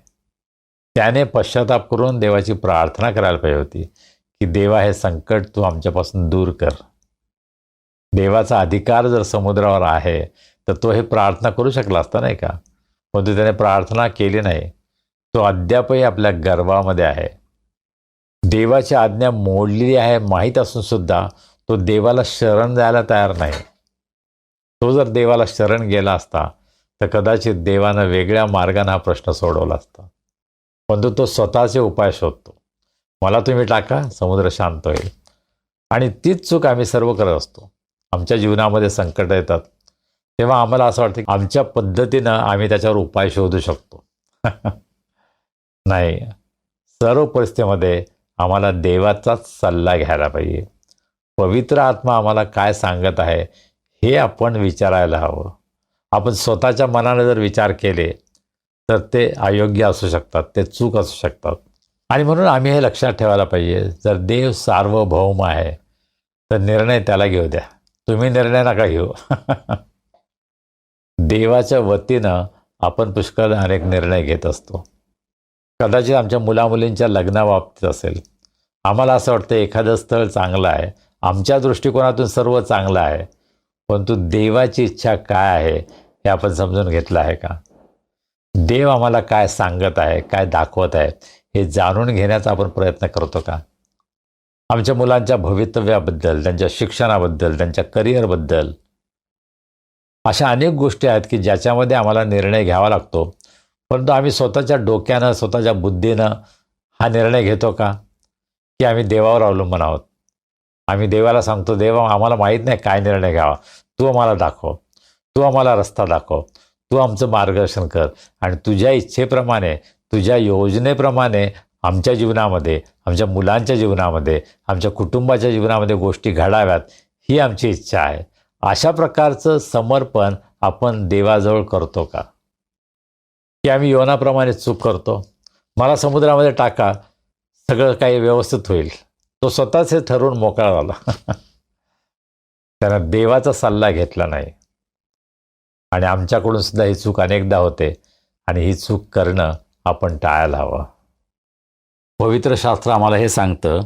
त्याने पश्चाताप करून देवाची प्रार्थना करायला पाहिजे होती की देवा, हे संकट तू आमच्यापासून दूर कर. देवाचा अधिकार जर समुद्रावर आहे तर तो हे प्रार्थना करू शकला असता, नाही का? परंतु त्याने प्रार्थना केली नाही. तो अद्यापही आपल्या गर्भामध्ये आहे. देवाची आज्ञा मोडलेली आहे माहीत असून सुद्धा तो देवाला शरण जायला तयार नाही. तो जर देवाला शरण गेला असता तर कदाचित देवानं वेगळ्या मार्गाने हा प्रश्न सोडवला असता. परंतु तो स्वतःचे उपाय शोधतो. मला तुम्ही टाका, समुद्र शांत होईल. आणि तीच चूक आम्ही सर्व करत असतो. आमच्या जीवनामध्ये संकट येतात तेव्हा आम्हाला असं वाटतं की आमच्या पद्धतीनं आम्ही त्याच्यावर उपाय शोधू शकतो. नाही, सर्व परिस्थितीमध्ये आम्हाला देवाचाच सल्ला घ्यायला पाहिजे. पवित्र आत्मा आम्हाला काय सांगत आहे हे आपण विचारायला हवं. आपण स्वतःच्या मनाने जर विचार केले तर ते अयोग्य असू शकतात, ते चूक असू शकतात. आणि म्हणून आम्ही हे लक्षात ठेवायला पाहिजे, जर देव सार्वभौम आहे तर निर्णय त्याला घेऊ द्या, तुम्ही निर्णय नका घेऊ. देवाच्या वतीनं आपण पुष्कळ अनेक निर्णय घेत असतो. कदाचित आमच्या मुलामुलींच्या लग्नाबाबतीत असेल. आम्हाला असं वाटतं एखादं स्थळ चांगलं आहे, आमच्या दृष्टिकोनातून सर्व चांगलं आहे, परंतु देवाची इच्छा काय आहे हे आपण समजून घेतलं आहे का? देव आम्हाला काय सांगत आहे, काय दाखवत आहे हे जाणून घेण्याचा आपण प्रयत्न करतो का? आमच्या मुलांच्या भवितव्याबद्दल, त्यांच्या शिक्षणाबद्दल, त्यांच्या करिअरबद्दल अशा अनेक गोष्टी आहेत की ज्याच्यामध्ये आम्हाला निर्णय घ्यावा लागतो, परंतु आम्ही स्वतःच्या डोक्यानं, स्वतःच्या बुद्धीनं हा निर्णय घेतो का? की आम्ही देवावर अवलंबून आहोत. आम्ही देवाला सांगतो, देवा आम्हाला माहीत नाही काय निर्णय घ्यावा, तू आम्हाला दाखव, तू आम्हाला रस्ता दाखव, तू आमचं मार्गदर्शन कर आणि तुझ्या इच्छेप्रमाणे, तुझ्या योजनेप्रमाणे आमच्या जीवनामध्ये, आमच्या मुलांच्या जीवनामध्ये, आमच्या कुटुंबाच्या जीवनामध्ये गोष्टी घडाव्यात, ही आमची इच्छा आहे. अशा प्रकारचं समर्पण आपण देवाजवळ करतो का? की आम्ही योनाप्रमाणे चूक करतो, मला समुद्रामध्ये टाका, सगळं काही व्यवस्थित होईल. तो स्वतःच हे ठरवून मोकळा झाला. त्यानं देवाचा सल्ला घेतला नाही. आणि आमच्याकडून सुद्धा ही चूक अनेकदा होते आणि ही चूक करणं आपण टाळायला हवं. पवित्र शास्त्र आम्हाला हे सांगतं,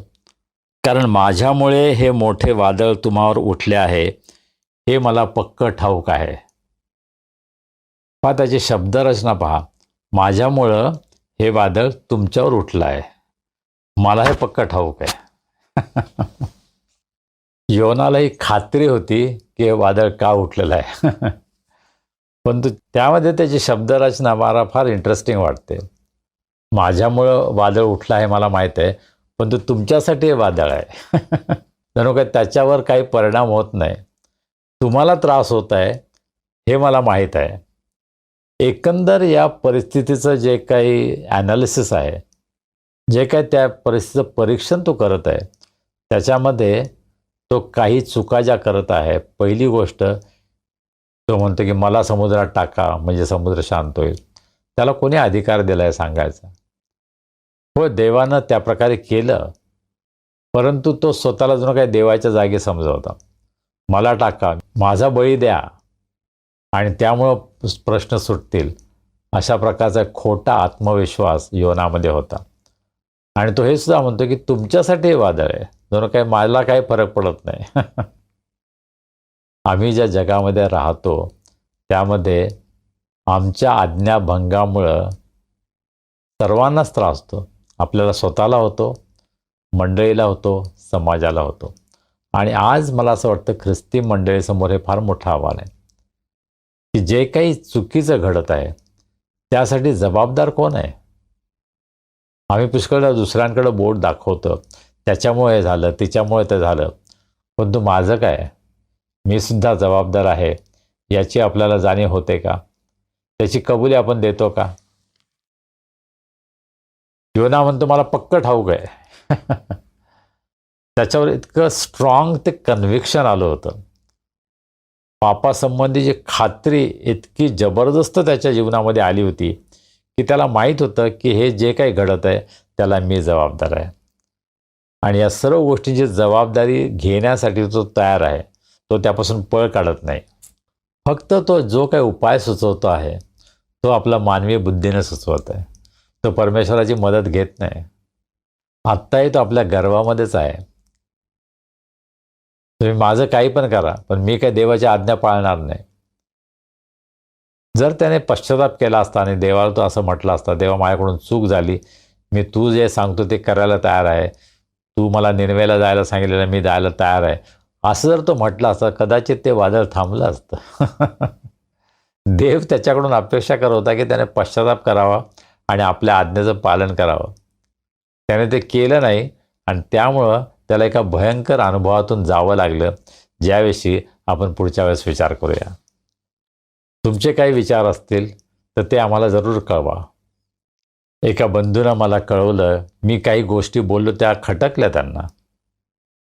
कारण माझ्यामुळे हे मोठे वादळ तुम्हावर उठले आहे हे मला पक्क ठाऊक आहे. पहा त्याची शब्दरचना पहा. माझ्यामुळं हे वादळ तुमच्यावर उठलं आहे, मला हे पक्क ठाऊक आहे. योनालाही खात्री होती की हे वादळ का उठलेलं आहे. परंतु त्यामध्ये त्याची शब्दरचना मला फार इंटरेस्टिंग वाटते. माझ्यामुळं वादळ उठलं आहे मला माहीत आहे, परंतु तुमच्यासाठी हे वादळ आहे. जणू काय त्याच्यावर काही परिणाम होत नाही, तुम्हाला त्रास होत आहे हे मला माहीत आहे. एकंदर या परिस्थितीचं जे काही ॲनालिसिस आहे, जे काही त्या परिस्थितीचं परीक्षण तो करत आहे, त्याच्यामध्ये तो काही चुका ज्या करत आहे, पहिली गोष्ट तो म्हणतो की मला समुद्रात टाका म्हणजे समुद्र शांत होईल. त्याला कोणी अधिकार दिला आहे सांगायचा? हो, देवानं त्या प्रकारे केलं, परंतु तो स्वतःला जणू काही देवाच्या जागी समजवता. मला टाका, माझा बळी द्या आणि त्यामुळं प्रश्न सुटतील, अशा प्रकारचा खोटा आत्मविश्वास योनामध्ये होता. आणि तो हे सुद्धा म्हणतो की तुमच्यासाठी हे वादळ आहे, जणू काही मला काही फरक पडत नाही. आम्ही ज्या जगामध्ये राहतो त्यामध्ये आमच्या आज्ञाभंगामुळं सर्वांनाच त्रास होतो. आपल्याला स्वतःला होतो, मंडळीला होतो, समाजाला होतो. आणि आज मला असं वाटतं ख्रिस्ती मंडळीसमोर हे फार मोठं आव्हान आहे की जे काही चुकीचं घडत आहे त्यासाठी जबाबदार कोण आहे? आम्ही पुष्कळ दुसऱ्यांकडे बोट दाखवतो, त्याच्यामुळे हे झालं, तिच्यामुळे ते झालं, परंतु माझं काय? मी सुद्धा जबाबदार आहे याची आपल्याला जाणीव होते का? त्याची कबुली आपण देतो का? योना म्हणतो मला पक्क ठाऊक आहे. त्याच्यावर इतकं स्ट्रॉंग ते कन्व्हिक्शन आलं होतं. पापासंबंधीची खात्री इतकी जबरदस्त त्याच्या जीवनामध्ये आली होती की त्याला माहीत होतं की हे जे काही घडत आहे त्याला मी जबाबदार आहे. आणि या सर्व गोष्टींची जबाबदारी घेण्यासाठी तो तयार आहे. तो त्यापासून पळ काढत नाही. फक्त तो जो काही उपाय सुचवतो आहे तो आपला मानवी बुद्धीने सुचवत आहे. तो परमेश्वराची मदत घेत नाही. आत्ताही तो आपल्या गर्वामध्येच आहे. तुम्ही माझं काही पण करा, पण मी काही देवाची आज्ञा पाळणार नाही. जर त्याने पश्चाताप केला असता आणि देवाला तो असं म्हटलं असता, देवा माझ्याकडून चूक झाली, मी तू जे सांगतो ते करायला तयार आहे, तू मला निनवेला जायला सांगितलेलं मी जायला तयार आहे, असं जर तो म्हटलं असतं कदाचित ते वादळ थांबलं असतं. देव त्याच्याकडून अपेक्षा करत होता की त्याने पश्चाताप करावा आणि आपल्या आज्ञेचं पालन करावं. त्याने ते केलं नाही आणि त्यामुळं त्याला एका भयंकर अनुभवातून जावं लागलं, ज्याविषयी आपण पुढच्या वेळेस विचार करूया. तुमचे काही विचार असतील तर ते आम्हाला जरूर कळवा. एका बंधूनं मला कळवलं, मी काही गोष्टी बोललो त्या खटकल्या त्यांना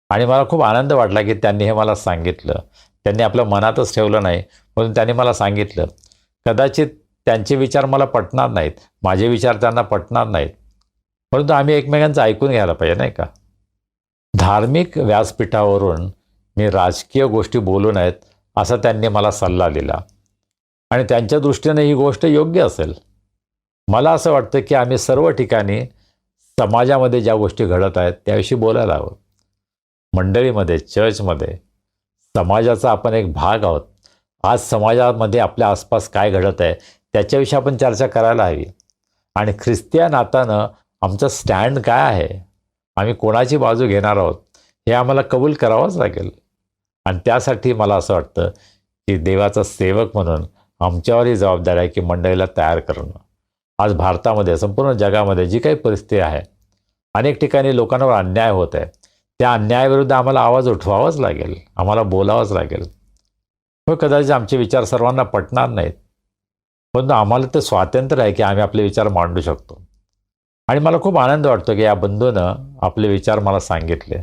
आणि मला खूप आनंद वाटला की त्यांनी हे मला सांगितलं. त्यांनी आपल्या मनातच ठेवलं नाही, म्हणून त्यांनी मला सांगितलं. कदाचित त्यांचे विचार मला पटणार नाहीत, माझे विचार त्यांना पटणार नाहीत, परंतु आम्ही एकमेकांचं ऐकून घ्यायला पाहिजे, नाही का? धार्मिक व्यासपीठावरून मी राजकीय गोष्टी बोलू नयेत असा त्यांनी मला सल्ला दिला आणि त्यांच्या दृष्टीने ही गोष्ट योग्य असेल. मला असं वाटतं की आम्ही सर्व ठिकाणी समाजामध्ये ज्या गोष्टी घडत आहेत त्याविषयी बोलायला हवं. मंडळीमध्ये, चर्चमध्ये, समाजाचा आपण एक भाग आहोत. आज समाजामध्ये आपल्या आसपास काय घडत आहे त्याच्याविषयी आपण चर्चा करायला हवी. आणि ख्रिस्ती नात्यानं आमचं स्टँड काय आहे, आम्ही कोणाची बाजू घेणार आहोत हे आम्हाला कबूल करावंच लागेल. आणि त्यासाठी मला असं वाटतं की देवाचा सेवक म्हणून आमच्यावरही जबाबदारी आहे की मंडळीला तयार करणं. आज भारतामध्ये, संपूर्ण जगामध्ये जी काही परिस्थिती आहे, अनेक ठिकाणी लोकांवर अन्याय होत आहे. त्या अन्यायाविरुद्ध आम्हाला आवाज उठवावाच लागेल, आम्हाला बोलावंच लागेल. मग कदाचित आमचे विचार सर्वांना पटणार नाहीत, परंतु आम्हाला ते स्वातंत्र्य आहे की आम्ही आपले विचार मांडू शकतो. आणि मला खूप आनंद वाटतो की या बंधूनं आपले विचार मला सांगितले.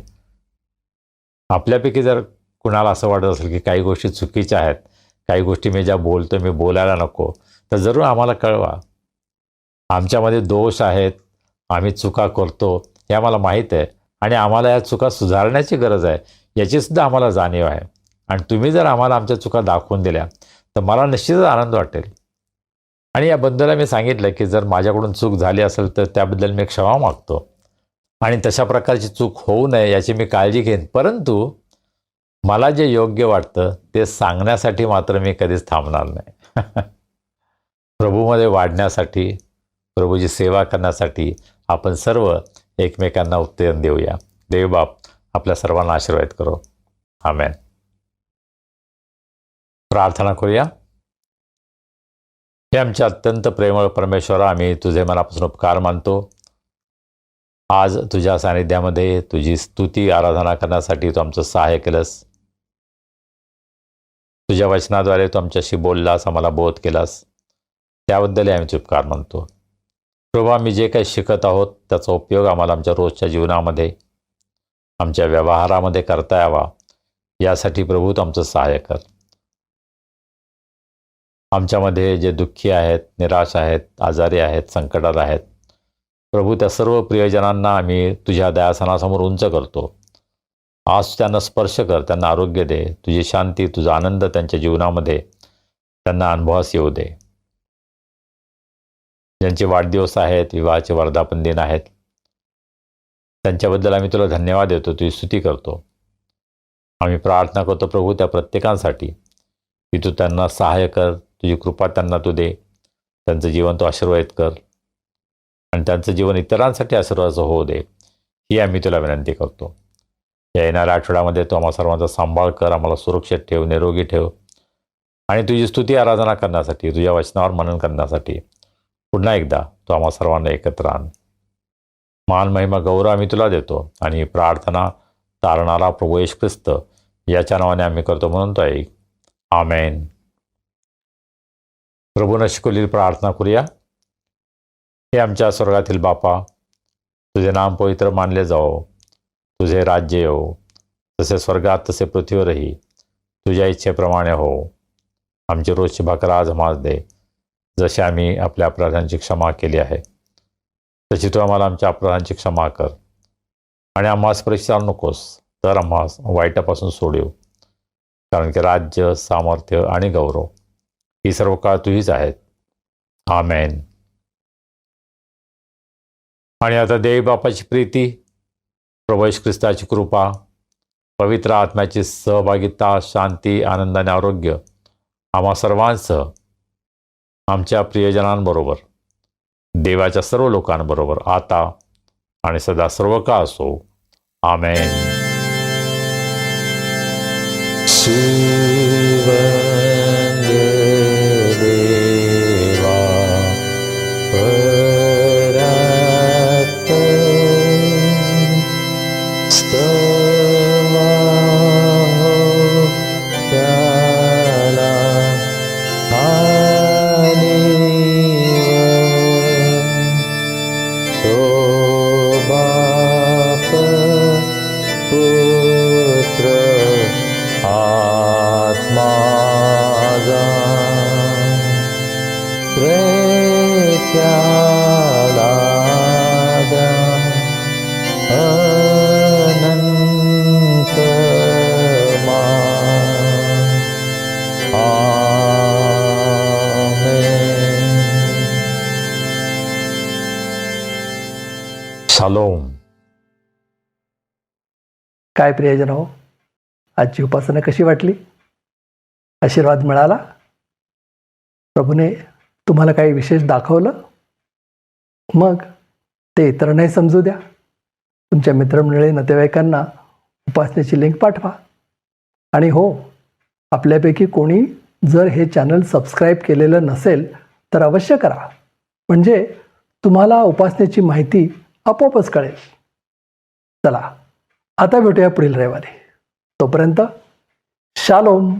आपल्यापैकी जर कुणाला असं वाटत असेल की काही गोष्टी चुकीच्या आहेत, काही गोष्टी मी ज्या बोलतो मी बोलायला नको, तर जरूर आम्हाला कळवा. आमच्यामध्ये दोष आहेत, आम्ही चुका करतो हे आम्हाला माहीत आहे आणि आम्हाला या चुका सुधारण्याची गरज आहे याचीसुद्धा आम्हाला जाणीव आहे. आणि तुम्ही जर आम्हाला आमच्या चुका दाखवून दिल्या तर मला निश्चितच आनंद वाटेल. आणि या बंधूला मी सांगितलं की जर माझ्याकडून चूक झाली असेल तर त्याबद्दल मी क्षमा मागतो आणि तशा प्रकारची चूक होऊ नये याची मी काळजी घेईन, परंतु मला जे योग्य वाटतं ते सांगण्यासाठी मात्र मी कधीच थांबणार नाही. प्रभूमध्ये वाढण्यासाठी, प्रभूची सेवा करण्यासाठी आपण सर्व एकमेकांना उत्तेजन देऊया. देवबाप आपल्या सर्वांना आशीर्वाद करो. आमेन. प्रार्थना करूया. हे आमचे अत्यंत प्रेमळ परमेश्वरा, आम्ही तुझे मनापासून उपकार मानतो. आज तुझ्या सानिध्यामध्ये तुझी स्तुती आराधना करण्यासाठी तू आमचं सहाय्य केलंस. तुझ्या वचनाद्वारे तू आमच्याशी बोललास, आम्हाला बोध केलास, त्याबद्दल आम्ही तुझे उपकार मानतो. प्रभू, आम्ही जे काही शिकत आहोत त्याचा उपयोग आम्हाला आमच्या रोजच्या जीवनामध्ये, आमच्या व्यवहारामध्ये करता यावा, यासाठी प्रभू तू आमचं सहाय्य कर. आमच्यामध्ये जे दुःखी आहेत, निराश आहेत, आजारी आहेत, संकटात आहेत, प्रभू त्या सर्व प्रियजनांना आम्ही तुझ्या दयासनासमोर उंच करतो. आज त्यांना स्पर्श कर, त्यांना आरोग्य दे, तुझी शांती, तुझा आनंद त्यांच्या जीवनामध्ये त्यांना अनुभवास येऊ दे. ज्यांचे वाढदिवस आहेत, विवाहाचे वर्धापन दिन आहेत, त्यांच्याबद्दल आम्ही तुला धन्यवाद देतो, तुझी स्तुती करतो. आम्ही प्रार्थना करतो प्रभू त्या प्रत्येकांसाठी की तू त्यांना सहाय्य कर, तुझी कृपा त्यांना तू दे, त्यांचं जीवन तू आशीर्वादित कर आणि त्यांचं जीवन इतरांसाठी आशीर्वादाचं होऊ दे, ही आम्ही तुला विनंती करतो. या येणाऱ्या आठवड्यामध्ये तू आम्हा सर्वांचा सांभाळ कर, आम्हाला सुरक्षित ठेव, निरोगी ठेव आणि तुझी स्तुती आराधना करण्यासाठी, तुझ्या वचनावर मनन करण्यासाठी पुन्हा एकदा तू आम्हा सर्वांना एकत्र आण. मान, महिमा, गौरव आम्ही तुला देतो आणि प्रार्थना तारणारा प्रभू येशू ख्रिस्त याच्या नावाने आम्ही करतो म्हणून तो ऐक. आमेन. प्रभूनं शिकवलेली प्रार्थना करूया. हे आमच्या स्वर्गातील बापा, तुझे नाम पवित्र मानले जाओ, तुझे राज्य येवो, जसे स्वर्गात तसे पृथ्वीवरही तुझ्या इच्छेप्रमाणे हो. आमची रोजची भाकर आज आम्हास दे, जशी आम्ही आपल्या अपराधांची क्षमा केली आहे, तशी तू आम्हाला आमच्या अपराधांची क्षमा कर आणि आम्हास परीक्षेला नकोस, तर आम्हास वाईटापासून सोडव. कारण की राज्य, सामर्थ्य आणि गौरव ही सर्व काळ तुझीच आहेत. आमेन. आणि आता देव बापाची प्रीती, प्रभू येशू ख्रिस्ताची कृपा, पवित्र आत्म्याची सहभागिता, शांती, आनंद आणि आरोग्य आम्हा सर्वांसह आमच्या प्रियजनांबरोबर, देवाच्या सर्व लोकांबरोबर आता आणि सदा सर्व काळ असो. आमेन. शालोम. काय प्रियजन हो, आजची उपासना कशी वाटली? आशीर्वाद मिळाला? प्रभूने तुम्हाला काही विशेष दाखवलं? मग ते इतरांनाही समजू द्या. तुमच्या मित्रमंडळी, नातेवाईकांना उपासनेची लिंक पाठवा. आणि हो, आपल्यापैकी कोणी जर हे चॅनल सबस्क्राईब केलेलं नसेल तर अवश्य करा, म्हणजे तुम्हाला उपासनेची माहिती आपोआपच कळेल. चला, आता भेटूया पुढील रविवारी. तोपर्यंत शालोम.